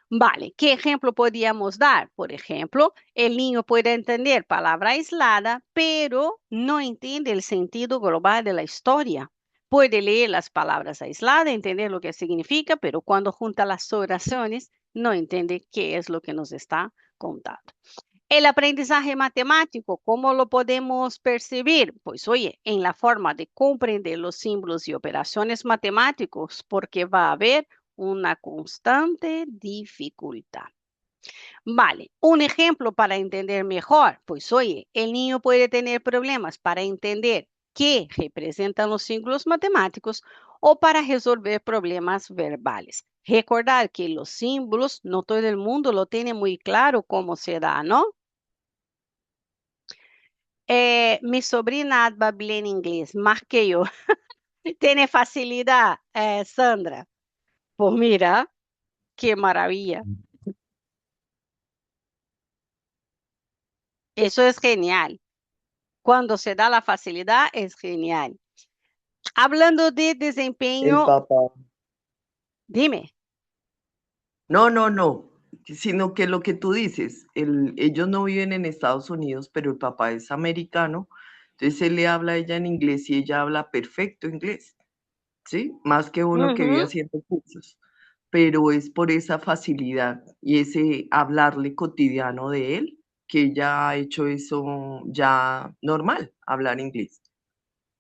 Vale, ¿qué ejemplo podríamos dar? Por ejemplo, el niño puede entender palabra aislada, pero no entiende el sentido global de la historia. Puede leer las palabras aisladas, entender lo que significa, pero cuando junta las oraciones, no entiende qué es lo que nos está contando. El aprendizaje matemático, ¿cómo lo podemos percibir? Pues oye, en la forma de comprender los símbolos y operaciones matemáticos, porque va a haber una constante dificultad. Vale, un ejemplo para entender mejor, pues oye, el niño puede tener problemas para entender qué representan los símbolos matemáticos o para resolver problemas verbales. Recordar que los símbolos no todo el mundo lo tiene muy claro cómo se da, ¿no? Mi sobrina habla bien inglés, más que yo. Tiene facilidad, Sandra. Pues mira, qué maravilla. Eso es genial. Cuando se da la facilidad, es genial. Hablando de El desempeño, papá. dime. No, no, no, sino que lo que tú dices, ellos no viven en Estados Unidos, pero el papá es americano, entonces él le habla a ella en inglés y ella habla perfecto inglés, ¿sí? Más que uno que vive Ujú, haciendo cursos, pero es por esa facilidad y ese hablarle cotidiano de él, que ella ha hecho eso ya normal, hablar inglés,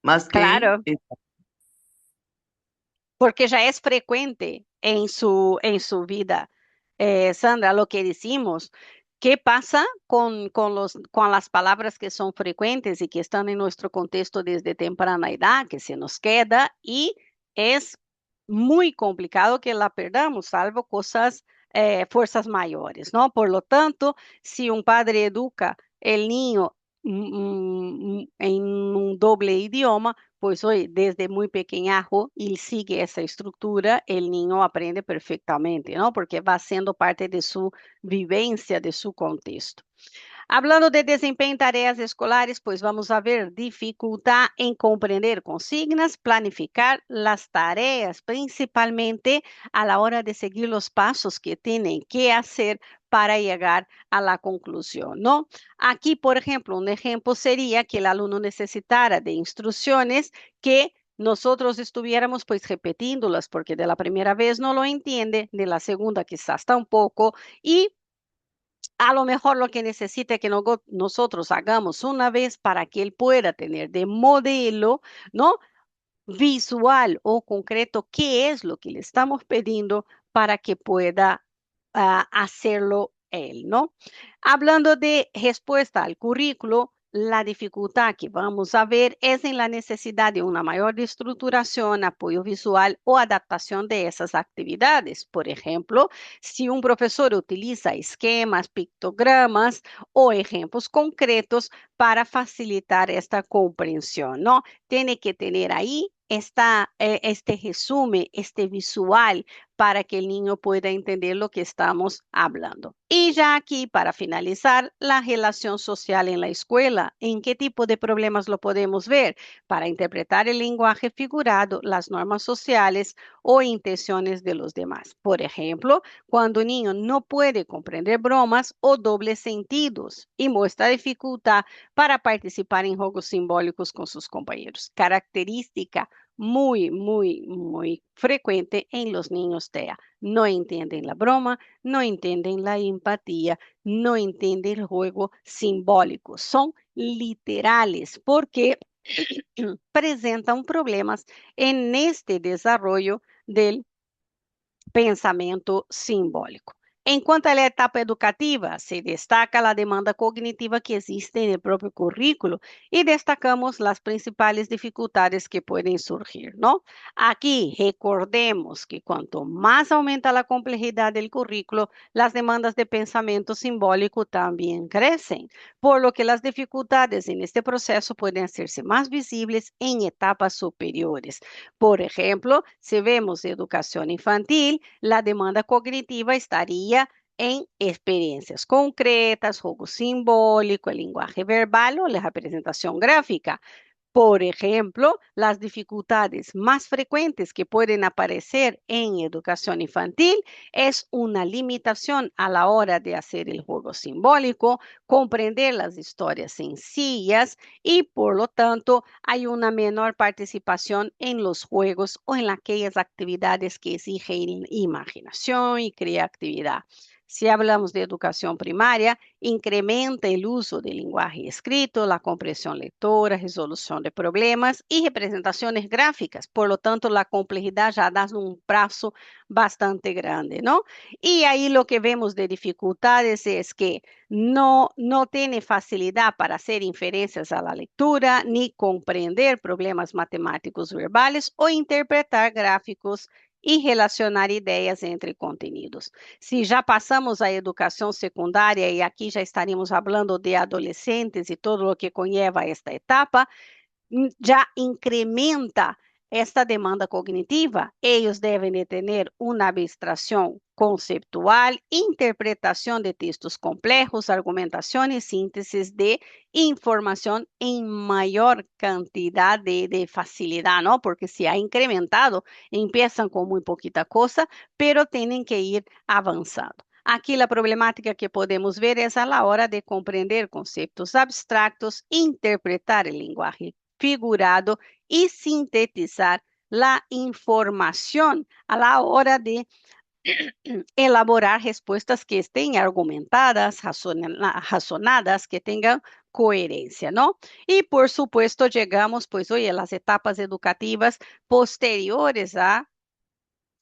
más que él. claro, porque ya es frecuente en su vida. Sandra, lo que decimos, ¿qué pasa con las palabras que son frecuentes y que están en nuestro contexto desde temprana edad, que se nos queda y es muy complicado que la perdamos, salvo cosas, fuerzas mayores, ¿no? Por lo tanto, si un padre educa el niño en un doble idioma, pues hoy, desde muy pequeñajo, y sigue esa estructura, el niño aprende perfectamente, ¿no? Porque va siendo parte de su vivencia, de su contexto. Hablando de desempeño en tareas escolares, pues vamos a ver dificultad en comprender consignas, planificar las tareas, principalmente a la hora de seguir los pasos que tienen que hacer para llegar a la conclusión, ¿no? Aquí, por ejemplo, un ejemplo sería que el alumno necesitara de instrucciones que nosotros estuviéramos pues repitiéndolas porque de la primera vez no lo entiende, de la segunda quizás tampoco y a lo mejor lo que necesita que nosotros hagamos una vez para que él pueda tener de modelo, ¿no? Visual o concreto qué es lo que le estamos pidiendo para que pueda hacerlo él, ¿no? Hablando de respuesta al currículo, la dificultad que vamos a ver es en la necesidad de una mayor estructuración, apoyo visual o adaptación de esas actividades. Por ejemplo, si un profesor utiliza esquemas, pictogramas o ejemplos concretos para facilitar esta comprensión, ¿no? Tiene que tener ahí este resumen, este visual para que el niño pueda entender lo que estamos hablando. Y ya aquí, para finalizar, la relación social en la escuela. ¿En qué tipo de problemas lo podemos ver? Para interpretar el lenguaje figurado, las normas sociales o intenciones de los demás. Por ejemplo, cuando un niño no puede comprender bromas o dobles sentidos y muestra dificultad para participar en juegos simbólicos con sus compañeros. Característica muy frecuente en los niños TEA. No entienden la broma, no entienden la empatía, no entienden el juego simbólico. Son literales porque presentan problemas en este desarrollo del pensamento simbólico. En cuanto a la etapa educativa, se destaca la demanda cognitiva que existe en el propio currículo y destacamos las principales dificultades que pueden surgir, ¿no? Aquí recordemos que cuanto más aumenta la complejidad del currículo, las demandas de pensamiento simbólico también crecen, por lo que las dificultades en este proceso pueden hacerse más visibles en etapas superiores. Por ejemplo, si vemos educación infantil, la demanda cognitiva estaría en experiencias concretas, juego simbólico, el lenguaje verbal o la representación gráfica. Por ejemplo, las dificultades más frecuentes que pueden aparecer en educación infantil es una limitación a la hora de hacer el juego simbólico, comprender las historias sencillas y, por lo tanto, hay una menor participación en los juegos o en aquellas actividades que exigen imaginación y creatividad. Si hablamos de educación primaria, incrementa el uso del lenguaje escrito, la comprensión lectora, resolución de problemas y representaciones gráficas. Por lo tanto, la complejidad ya da un plazo bastante grande, ¿no? Y ahí lo que vemos de dificultades es que no tiene facilidad para hacer inferencias a la lectura, ni comprender problemas matemáticos verbales o interpretar gráficos y relacionar ideias entre contenidos. Si já passamos a educação secundária, e aqui já estaríamos falando de adolescentes e todo o que conlleva esta etapa, já incrementa esta demanda cognitiva, ellos deben de tener una abstracción conceptual, interpretación de textos complejos, argumentación y síntesis de información en mayor cantidad de facilidad, ¿no? Porque se ha incrementado, empiezan con muy poquita cosa, pero tienen que ir avanzando. Aquí la problemática que podemos ver es a la hora de comprender conceptos abstractos, interpretar el lenguaje figurado y sintetizar la información a la hora de elaborar respuestas que estén argumentadas, razonadas, que tengan coherencia, ¿no? Y por supuesto llegamos, pues, oye, a las etapas educativas posteriores a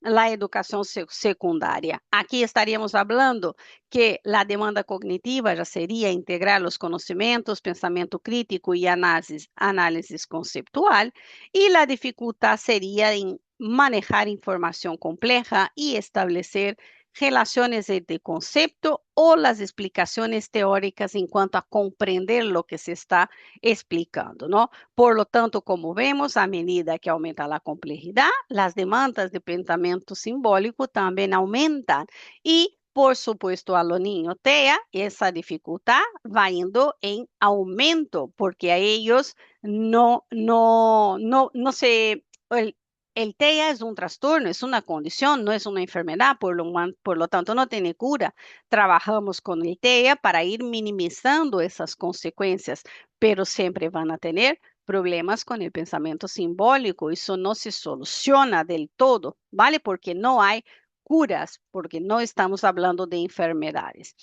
la educación secundaria. Aquí estaríamos hablando que la demanda cognitiva ya sería integrar los conocimientos, pensamiento crítico y análisis conceptual, y la dificultad sería en manejar información compleja y establecer relaciones entre concepto o las explicaciones teóricas en cuanto a comprender lo que se está explicando, ¿no? Por lo tanto, como vemos, a medida que aumenta la complejidad, las demandas de pensamiento simbólico también aumentan y, por supuesto, a los niños TEA, esa dificultad va yendo en aumento porque a ellos no se... El TEA es un trastorno, es una condición, no es una enfermedad, por lo tanto no tiene cura. Trabajamos con el TEA para ir minimizando esas consecuencias, pero siempre van a tener problemas con el pensamiento simbólico. Eso no se soluciona del todo, ¿vale? Porque no hay curas, porque no estamos hablando de enfermedades.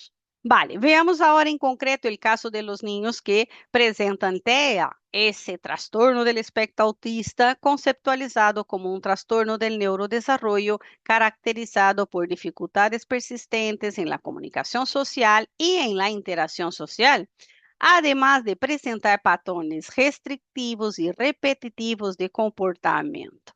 Vale, veamos ahora en concreto el caso de los niños que presentan TEA, ese trastorno del espectro autista conceptualizado como un trastorno del neurodesarrollo caracterizado por dificultades persistentes en la comunicación social y en la interacción social, además de presentar patrones restrictivos y repetitivos de comportamiento.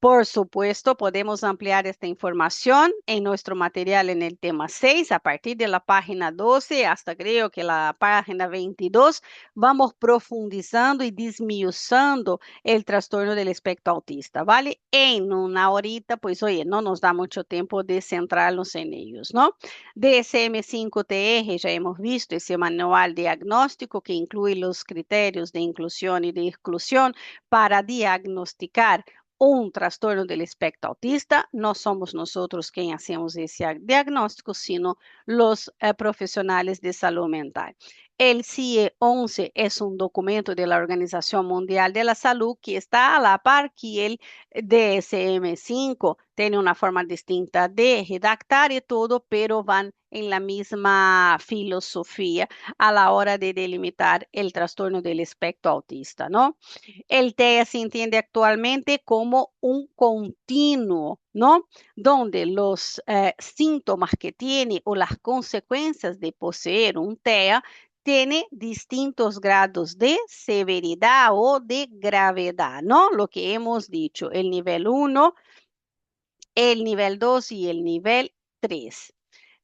Por supuesto, podemos ampliar esta información en nuestro material en el tema 6, a partir de la página 12 hasta creo que la página 22, vamos profundizando y disminuendo el trastorno del espectro autista, ¿vale? En una horita, pues oye, no nos da mucho tiempo de centrarnos en ellos, ¿no? DSM-5-TR, ya hemos visto ese manual diagnóstico que incluye los criterios de inclusión y de exclusión para diagnosticar un trastorno del espectro autista. No somos nosotros quienes hacemos ese diagnóstico, sino los profesionales de salud mental. El CIE-11 es un documento de la Organización Mundial de la Salud que está a la par que el DSM-5. Tiene una forma distinta de redactar y todo, pero van en la misma filosofía a la hora de delimitar el trastorno del espectro autista, ¿no? El TEA se entiende actualmente como un continuo, ¿no? Donde los síntomas que tiene o las consecuencias de poseer un TEA tiene distintos grados de severidad o de gravedad, ¿no? Lo que hemos dicho, el nivel 1, el nivel 2 y el nivel 3.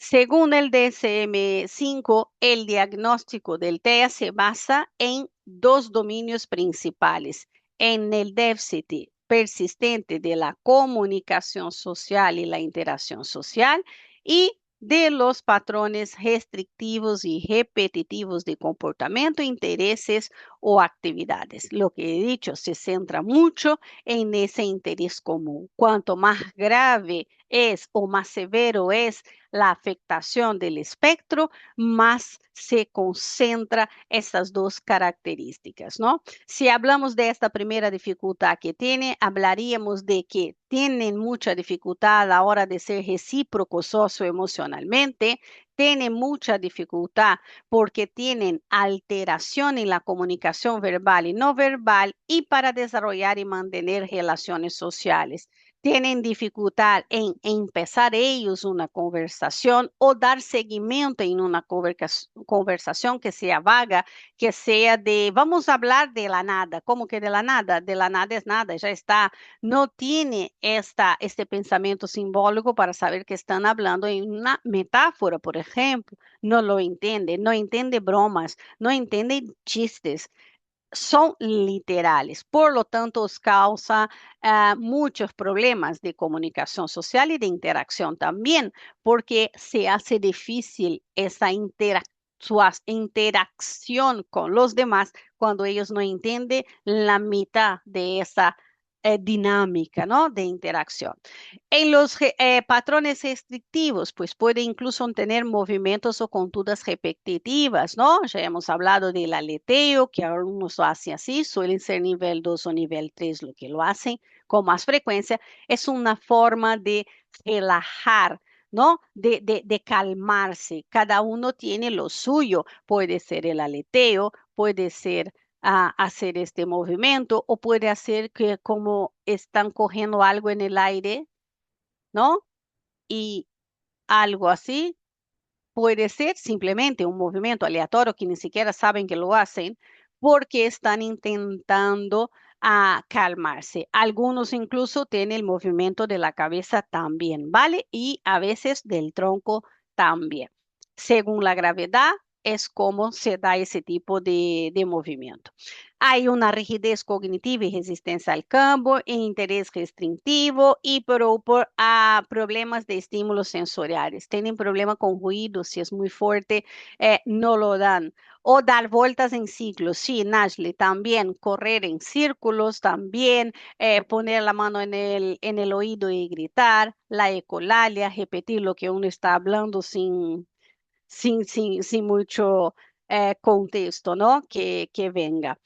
Según el DSM-5, el diagnóstico del TEA se basa en dos dominios principales, en el déficit persistente de la comunicación social y la interacción social y de los patrones restrictivos y repetitivos de comportamiento, intereses o actividades. Lo que he dicho se centra mucho en ese interés común. Cuanto más grave es o más severo es la afectación del espectro, más se concentra estas dos características, ¿no? Si hablamos de esta primera dificultad que tiene, hablaríamos de que tienen mucha dificultad a la hora de ser recíprocos socioemocionalmente, tienen mucha dificultad porque tienen alteración en la comunicación verbal y no verbal y para desarrollar y mantener relaciones sociales. Tienen dificultad en empezar ellos una conversación o dar seguimiento en una conversación que sea vaga, que sea de, vamos a hablar de la nada. ¿Cómo que de la nada? De la nada es nada, ya está. No tiene este pensamiento simbólico para saber que están hablando en una metáfora, por ejemplo. No lo entiende, no entiende bromas, no entiende chistes. son literales, por lo tanto, os causa muchos problemas de comunicación social y de interacción también, porque se hace difícil esa interacción con los demás cuando ellos no entienden la mitad de esa dinámica, ¿no? De interacción. En los patrones restrictivos, pues puede incluso tener movimientos o conductas repetitivas, ¿no? Ya hemos hablado del aleteo, que algunos lo hacen así, suelen ser nivel 2 o nivel 3 lo que lo hacen con más frecuencia. Es una forma de relajar, ¿no? De calmarse. Cada uno tiene lo suyo. Puede ser el aleteo, puede ser hacer este movimiento o puede hacer que como están cogiendo algo en el aire, ¿no? Y algo así puede ser simplemente un movimiento aleatorio que ni siquiera saben que lo hacen porque están intentando calmarse. Algunos incluso tienen el movimiento de la cabeza también, ¿vale? Y a veces del tronco también. Según la gravedad, es como se da ese tipo de movimiento. Hay una rigidez cognitiva y resistencia al cambio, interés restrictivo y problemas de estímulos sensoriales. Tienen problema con ruido, si es muy fuerte, no lo dan. O dar vueltas en ciclos, sí, Nashley, también correr en círculos, también poner la mano en el oído y gritar, la ecolalia, repetir lo que uno está hablando sin mucho contexto, ¿no? Que venga.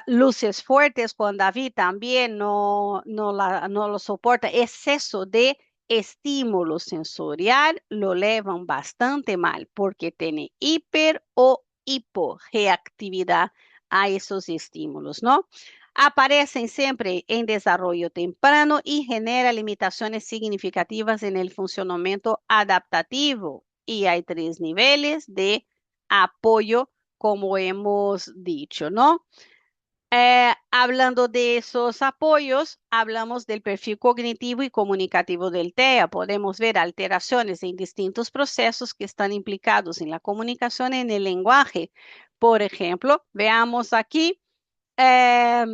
Luces fuertes con David también no lo soporta. Exceso de estímulo sensorial lo llevan bastante mal porque tiene hiper o hiporeactividad a esos estímulos, ¿no? Aparecen siempre en desarrollo temprano y genera limitaciones significativas en el funcionamiento adaptativo. Y hay 3 niveles de apoyo, como hemos dicho, ¿no? Hablando de esos apoyos, hablamos del perfil cognitivo y comunicativo del TEA. Podemos ver alteraciones en distintos procesos que están implicados en la comunicación y en el lenguaje. Por ejemplo, veamos aquí. eh,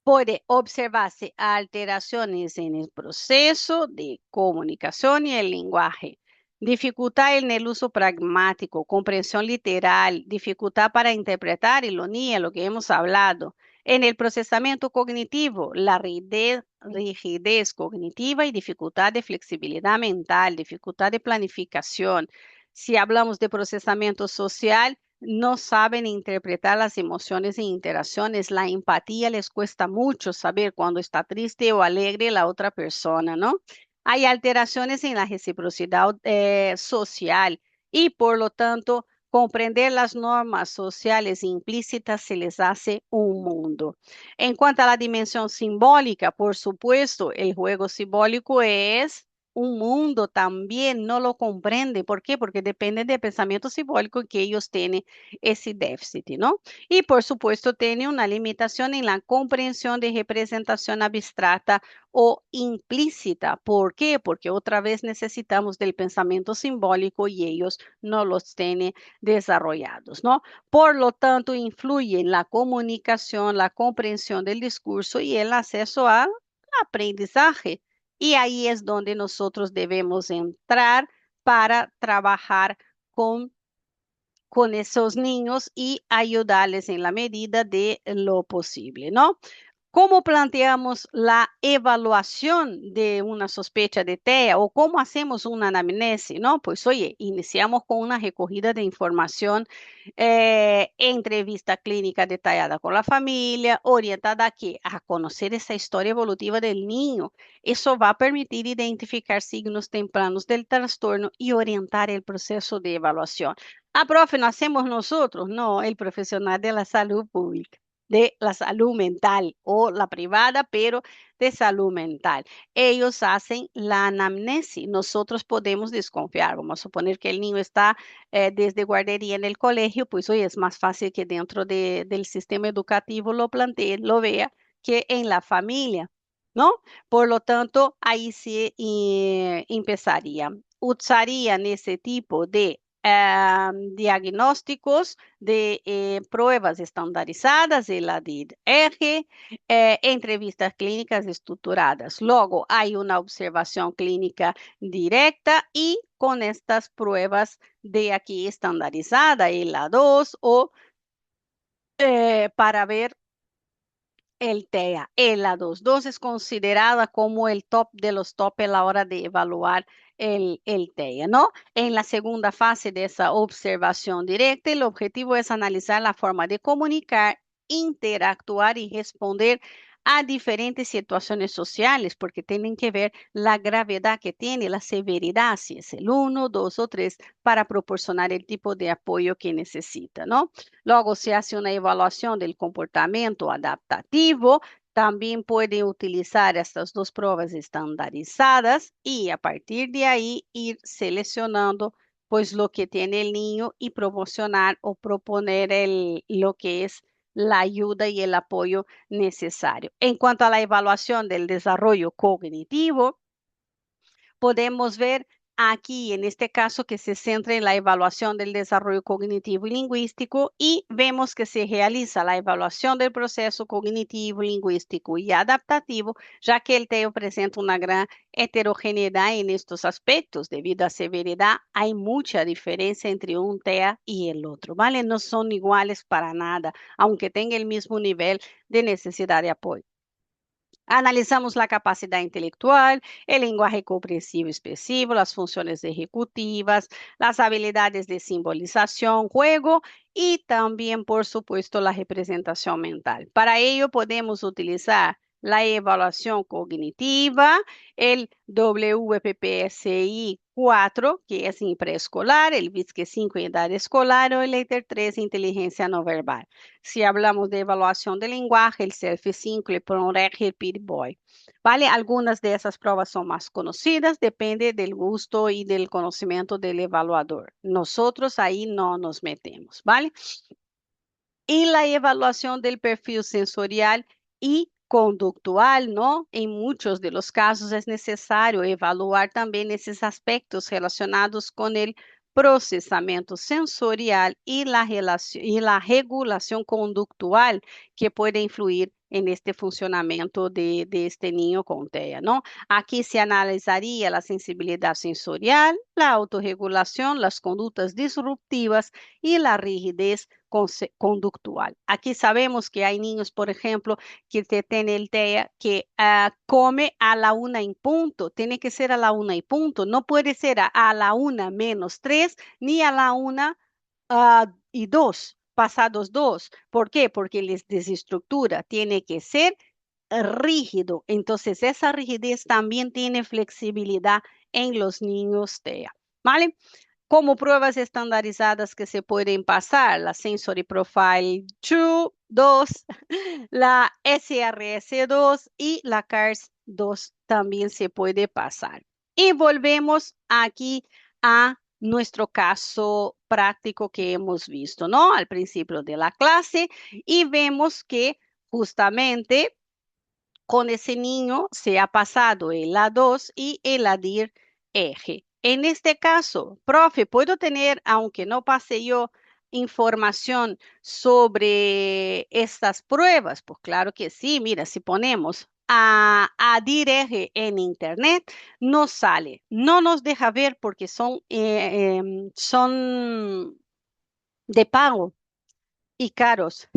Puede observarse alteraciones en el proceso de comunicación y el lenguaje, dificultad en el uso pragmático, comprensión literal, dificultad para interpretar ironía, lo que hemos hablado. En el procesamiento cognitivo, la rigidez cognitiva y dificultad de flexibilidad mental, dificultad de planificación. Si hablamos de procesamiento social, no saben interpretar las emociones e interacciones. La empatía les cuesta mucho saber cuando está triste o alegre la otra persona, ¿no? Hay alteraciones en la reciprocidad social y por lo tanto comprender las normas sociales implícitas se les hace un mundo. En cuanto a la dimensión simbólica, por supuesto, el juego simbólico es un mundo también, no lo comprende. ¿Por qué? Porque depende del pensamiento simbólico que ellos tienen ese déficit, ¿no? Y por supuesto tiene una limitación en la comprensión de representación abstracta o implícita. ¿Por qué? Porque otra vez necesitamos del pensamiento simbólico y ellos no los tienen desarrollados, ¿no? Por lo tanto, influye en la comunicación, la comprensión del discurso y el acceso al aprendizaje. Y ahí es donde nosotros debemos entrar para trabajar con esos niños y ayudarles en la medida de lo posible, ¿no? ¿Cómo planteamos la evaluación de una sospecha de TEA o cómo hacemos una anamnesis? ¿No? Pues oye, iniciamos con una recogida de información, entrevista clínica detallada con la familia, orientada a qué? A conocer esa historia evolutiva del niño. Eso va a permitir identificar signos tempranos del trastorno y orientar el proceso de evaluación. Ah, profe, no hacemos nosotros, no, el profesional de la salud pública, de la salud mental o la privada, pero de salud mental. Ellos hacen la anamnesis. Nosotros podemos desconfiar. Vamos a suponer que el niño está desde guardería en el colegio, pues hoy es más fácil que dentro del sistema educativo lo plantee, lo vea, que en la familia, ¿no? Por lo tanto, ahí sí empezaría. Usarían ese tipo de diagnósticos de pruebas estandarizadas, el ADIR-R, entrevistas clínicas estruturadas. Luego hay una observación clínica directa y con estas pruebas de aquí estandarizada, el A2 o para ver el TEA. El A22 es considerada como el top de los top a la hora de evaluar el TEA, ¿no? En la segunda fase de esa observación directa, el objetivo es analizar la forma de comunicar, interactuar y responder a diferentes situaciones sociales, porque tienen que ver la gravedad que tiene, la severidad, si es el 1, 2 o 3, para proporcionar el tipo de apoyo que necesita, ¿no? Luego se hace una evaluación del comportamiento adaptativo. También puede utilizar estas dos pruebas estandarizadas y a partir de ahí ir seleccionando pues lo que tiene el niño y promocionar o proponer lo que es la ayuda y el apoyo necesario. En cuanto a la evaluación del desarrollo cognitivo, podemos ver aquí, en este caso, que se centra en la evaluación del desarrollo cognitivo y lingüístico y vemos que se realiza la evaluación del proceso cognitivo, lingüístico y adaptativo, ya que el TEO presenta una gran heterogeneidad en estos aspectos. Debido a severidad, hay mucha diferencia entre un TEA y el otro, ¿vale? No son iguales para nada, aunque tenga el mismo nivel de necesidad de apoyo. Analizamos la capacidad intelectual, el lenguaje comprensivo expresivo, las funciones ejecutivas, las habilidades de simbolización, juego y también, por supuesto, la representación mental. Para ello podemos utilizar la evaluación cognitiva, el WPPSI 4, que es en preescolar, el VISC 5 en edad escolar o el EITER 3 inteligencia no verbal. Si hablamos de evaluación de lenguaje, el CELF 5, el PRONREG y el PIRBOY. ¿Vale? Algunas de esas pruebas son más conocidas, depende del gusto y del conocimiento del evaluador. Nosotros ahí no nos metemos, ¿vale? Y la evaluación del perfil sensorial y conductual, ¿no? En muchos de los casos es necesario evaluar también esos aspectos relacionados con el procesamiento sensorial y la regulación conductual que puede influir en este funcionamiento de este niño con TEA, ¿no? Aquí se analizaría la sensibilidad sensorial, la autorregulación, las conductas disruptivas y la rigidez conductual. Aquí sabemos que hay niños, por ejemplo, que tienen el TEA que come a la 1 en punto, tiene que ser a la 1 en punto, no puede ser a la 1 menos 3 ni a la 1 y 2, pasados 2. ¿Por qué? Porque les desestructura, tiene que ser rígido. Entonces, esa rigidez también tiene flexibilidad en los niños TEA. ¿Vale? Como pruebas estandarizadas que se pueden pasar, la Sensory Profile 2, la SRS-2 y la CARS-2 también se puede pasar. Y volvemos aquí a nuestro caso práctico que hemos visto, ¿no? Al principio de la clase y vemos que justamente con ese niño se ha pasado el A2 y el ADIR eje. En este caso, profe, ¿puedo tener, aunque no pase yo, información sobre estas pruebas? Pues claro que sí, mira, si ponemos a ADIR eje en internet, no sale, no nos deja ver porque son de pago y caros.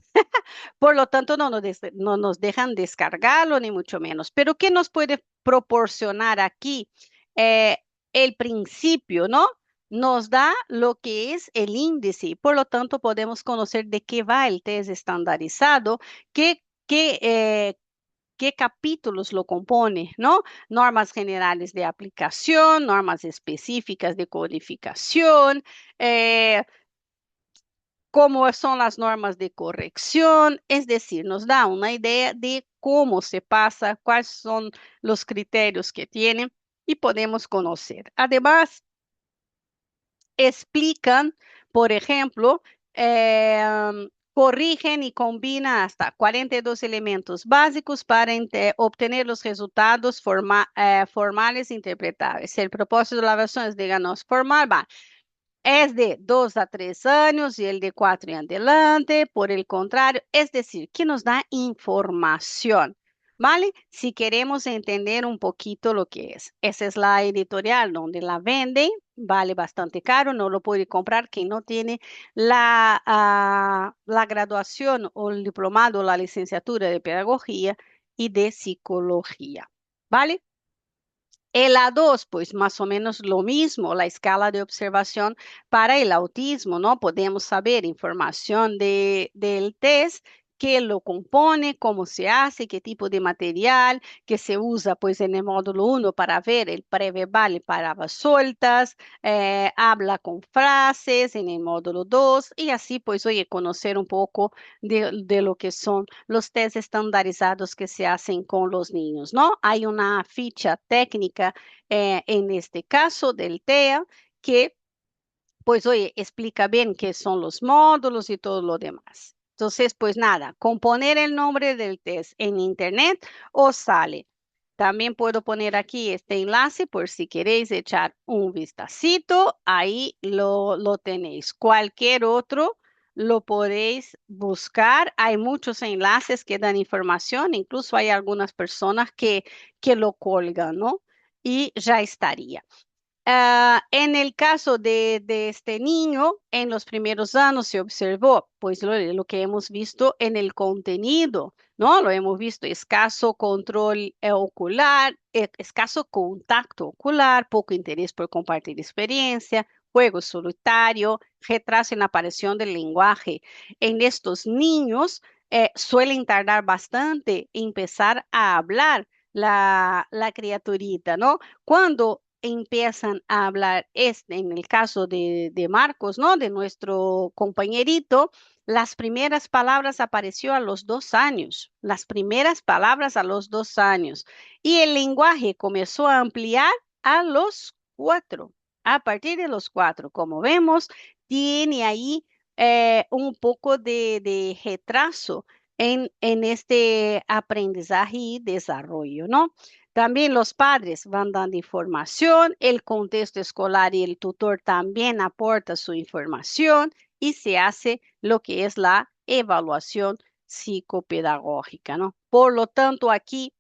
Por lo tanto, no nos dejan descargarlo, ni mucho menos. Pero, ¿qué nos puede proporcionar aquí? Eh, el principio, ¿no? Nos da lo que es el índice. Por lo tanto, podemos conocer de qué va el test estandarizado, qué capítulos lo compone, ¿no? Normas generales de aplicación, normas específicas de codificación, cómo son las normas de corrección, es decir, nos da una idea de cómo se pasa, cuáles son los criterios que tienen y podemos conocer. Además, explican, por ejemplo, corrigen y combinan hasta 42 elementos básicos para obtener los resultados formales interpretables. El propósito de la versión es, díganos, formal, va. es de 2 a 3 años y el de 4 en adelante, por el contrario, es decir, que nos da información, ¿vale? Si queremos entender un poquito lo que es. Esa es la editorial donde la venden, vale bastante caro, no lo puede comprar quien no tiene la graduación o el diplomado, la licenciatura de pedagogía y de psicología, ¿vale? El A2, pues más o menos lo mismo, la escala de observación para el autismo, ¿no? Podemos saber información del test, qué lo compone, cómo se hace, qué tipo de material que se usa, pues en el módulo 1 para ver el preverbal y palabras sueltas, habla con frases en el módulo 2 y así, pues, oye, conocer un poco de lo que son los test estandarizados que se hacen con los niños, ¿no? Hay una ficha técnica en este caso del TEA que, pues, oye, explica bien qué son los módulos y todo lo demás. Entonces, pues nada, componer el nombre del test en internet o sale. También puedo poner aquí este enlace por si queréis echar un vistacito. Ahí lo tenéis. Cualquier otro lo podéis buscar. Hay muchos enlaces que dan información. Incluso hay algunas personas que lo colgan, ¿no? Y ya estaría. En el caso de este niño, en los primeros años se observó, pues lo que hemos visto en el contenido, ¿no? Lo hemos visto, escaso control ocular, escaso contacto ocular, poco interés por compartir experiencia, juego solitario, retraso en la aparición del lenguaje. En estos niños suelen tardar bastante en empezar a hablar la criaturita, ¿no? Cuando empiezan a hablar, en el caso de Marcos, ¿no? De nuestro compañerito, las primeras palabras apareció a los 2 años, las primeras palabras a los 2 años. Y el lenguaje comenzó a ampliar a los 4. A partir de los 4, como vemos, tiene ahí un poco de retraso en este aprendizaje y desarrollo, ¿no? También los padres van dando información, el contexto escolar y el tutor también aporta su información y se hace lo que es la evaluación psicopedagógica, ¿no? Por lo tanto, aquí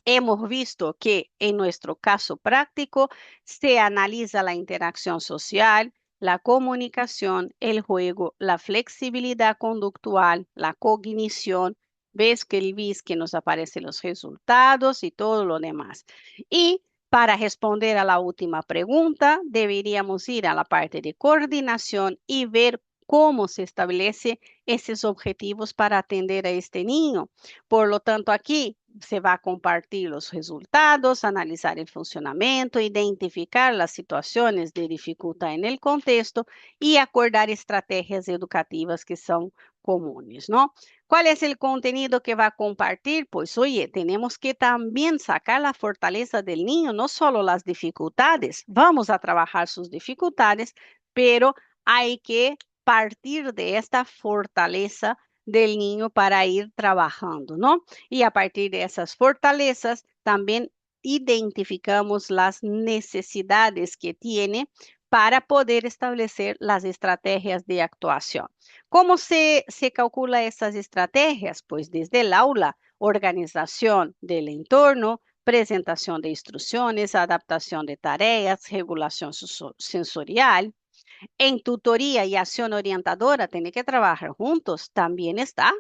hemos visto que en nuestro caso práctico se analiza la interacción social, la comunicación, el juego, la flexibilidad conductual, la cognición. Ves que el vis que nos aparecen los resultados y todo lo demás. Y para responder a la última pregunta, deberíamos ir a la parte de coordinación y ver cómo se establece esos objetivos para atender a este niño. Por lo tanto, aquí se va a compartir los resultados, analizar el funcionamiento, identificar las situaciones de dificultad en el contexto y acordar estrategias educativas que son comunes, ¿no? ¿Cuál es el contenido que va a compartir? Pues, oye, tenemos que también sacar la fortaleza del niño, no solo las dificultades. Vamos a trabajar sus dificultades, pero hay que partir de esta fortaleza del niño para ir trabajando, ¿no? Y a partir de esas fortalezas también identificamos las necesidades que tiene para poder establecer las estrategias de actuación. ¿Cómo se calcula esas estrategias? Pues desde el aula, organización del entorno, presentación de instrucciones, adaptación de tareas, regulación sensorial. En tutoría y acción orientadora, tiene que trabajar juntos, también está.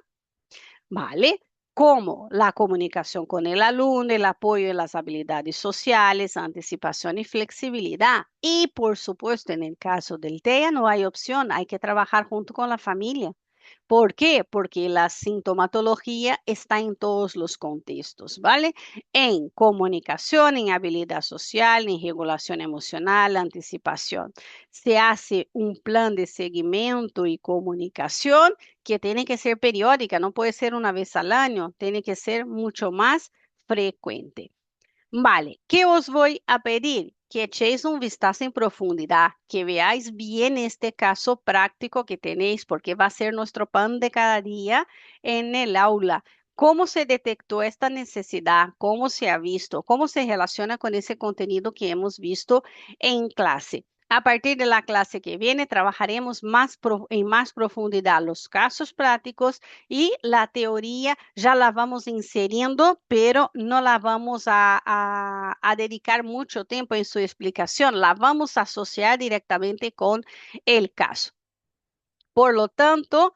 ¿Vale? Como la comunicación con el alumno, el apoyo de las habilidades sociales, anticipación y flexibilidad. Y por supuesto, en el caso del TEA no hay opción, hay que trabajar junto con la familia. ¿Por qué? Porque la sintomatología está en todos los contextos, ¿vale? En comunicación, en habilidad social, en regulación emocional, anticipación. Se hace un plan de seguimiento y comunicación que tiene que ser periódica, no puede ser una vez al año, tiene que ser mucho más frecuente. Vale, ¿qué os voy a pedir? Que echéis un vistazo en profundidad, que veáis bien este caso práctico que tenéis, porque va a ser nuestro pan de cada día en el aula. ¿Cómo se detectó esta necesidad? ¿Cómo se ha visto? ¿Cómo se relaciona con ese contenido que hemos visto en clase? A partir de la clase que viene, trabajaremos en más profundidad los casos prácticos y la teoría ya la vamos inseriendo, pero no la vamos a dedicar mucho tiempo en su explicación, la vamos a asociar directamente con el caso. Por lo tanto,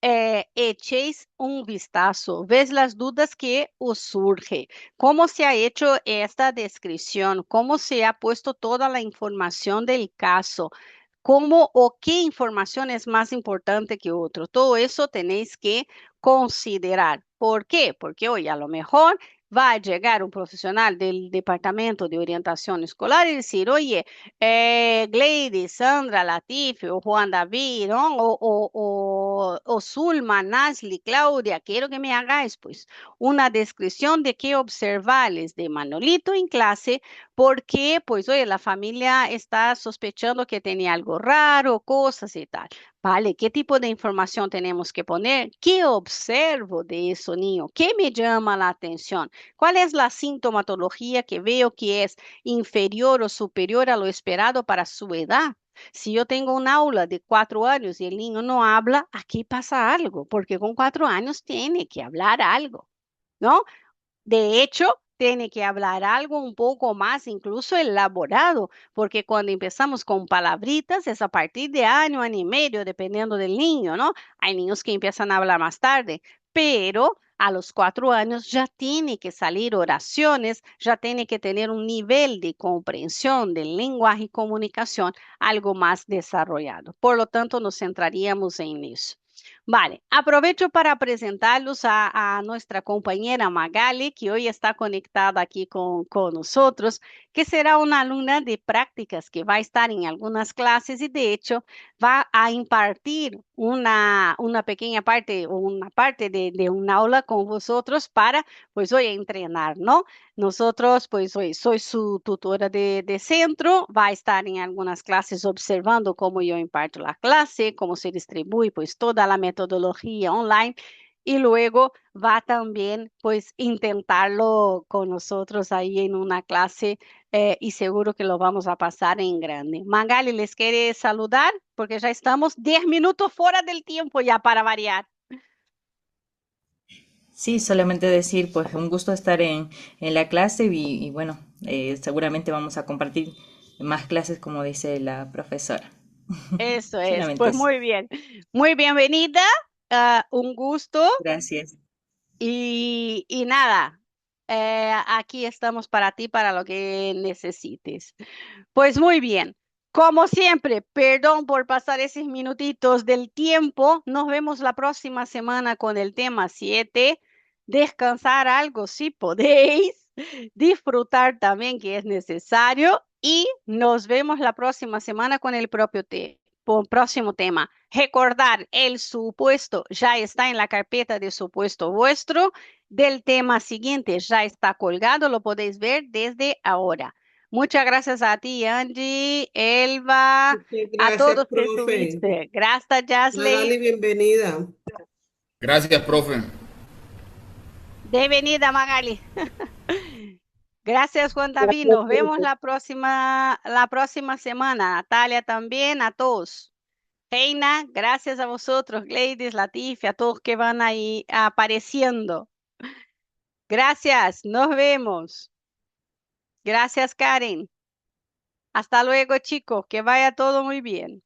echéis un vistazo, ves las dudas que os surge, cómo se ha hecho esta descripción, cómo se ha puesto toda la información del caso, cómo o qué información es más importante que otro. Todo eso tenéis que considerar. ¿Por qué? Porque hoy a lo mejor va a llegar un profesional del Departamento de Orientación Escolar y decir, oye, Gladys, Sandra, Latifi o Juan David, ¿no? O Zulma, Nasli, Claudia, quiero que me hagáis pues una descripción de qué observarles de Manolito en clase, porque pues oye, la familia está sospechando que tenía algo raro, cosas y tal. Vale, ¿qué tipo de información tenemos que poner? ¿Qué observo de eso, niño? ¿Qué me llama la atención? ¿Cuál es la sintomatología que veo que es inferior o superior a lo esperado para su edad? Si yo tengo un aula de 4 años y el niño no habla, aquí pasa algo, porque con 4 años tiene que hablar algo, ¿no? De hecho, tiene que hablar algo un poco más, incluso elaborado, porque cuando empezamos con palabritas es a partir de año y medio, dependiendo del niño, ¿no? Hay niños que empiezan a hablar más tarde, pero a los 4 años ya tiene que salir oraciones, ya tiene que tener un nivel de comprensión del lenguaje y comunicación algo más desarrollado. Por lo tanto, nos centraríamos en eso. Vale, aprovecho para presentarlos a nuestra compañera Magali, que hoy está conectada aquí con nosotros, que será una alumna de prácticas que va a estar en algunas clases y de hecho va a impartir una pequeña parte o una parte de un aula con vosotros para, pues hoy entrenar, ¿no? Nosotros, pues hoy soy su tutora de centro, va a estar en algunas clases observando cómo yo imparto la clase, cómo se distribuye pues toda la metodología online y luego va también pues intentarlo con nosotros ahí en una clase y seguro que lo vamos a pasar en grande. Magali, ¿les quiere saludar? Porque ya estamos 10 minutos fuera del tiempo ya para variar. Sí, solamente decir, pues un gusto estar en la clase y bueno, seguramente vamos a compartir más clases como dice la profesora. Eso es, Solamente pues eso. muy bien. Muy bienvenida, un gusto. Gracias. Y nada, aquí estamos para ti, para lo que necesites. Pues muy bien. Como siempre, perdón por pasar esos minutitos del tiempo. Nos vemos la próxima semana con el tema 7. Descansar algo si podéis. Disfrutar también que es necesario. Y nos vemos la próxima semana con el próximo tema. Recordar, el supuesto ya está en la carpeta de supuesto vuestro. Del tema siguiente ya está colgado, lo podéis ver desde ahora. Muchas gracias a ti, Angie, Elba, Muchas a gracias, todos que profe. estuviste. Gracias, Jasley. Magali, bienvenida. Gracias, profe. Bienvenida, Magali. Gracias, Juan David. Gracias, Nos vemos profe. la próxima semana. Natalia también, a todos. Reina, gracias a vosotros, Gladys, Latifi, a todos que van ahí apareciendo. Gracias, nos vemos. Gracias, Karen. Hasta luego, chicos. Que vaya todo muy bien.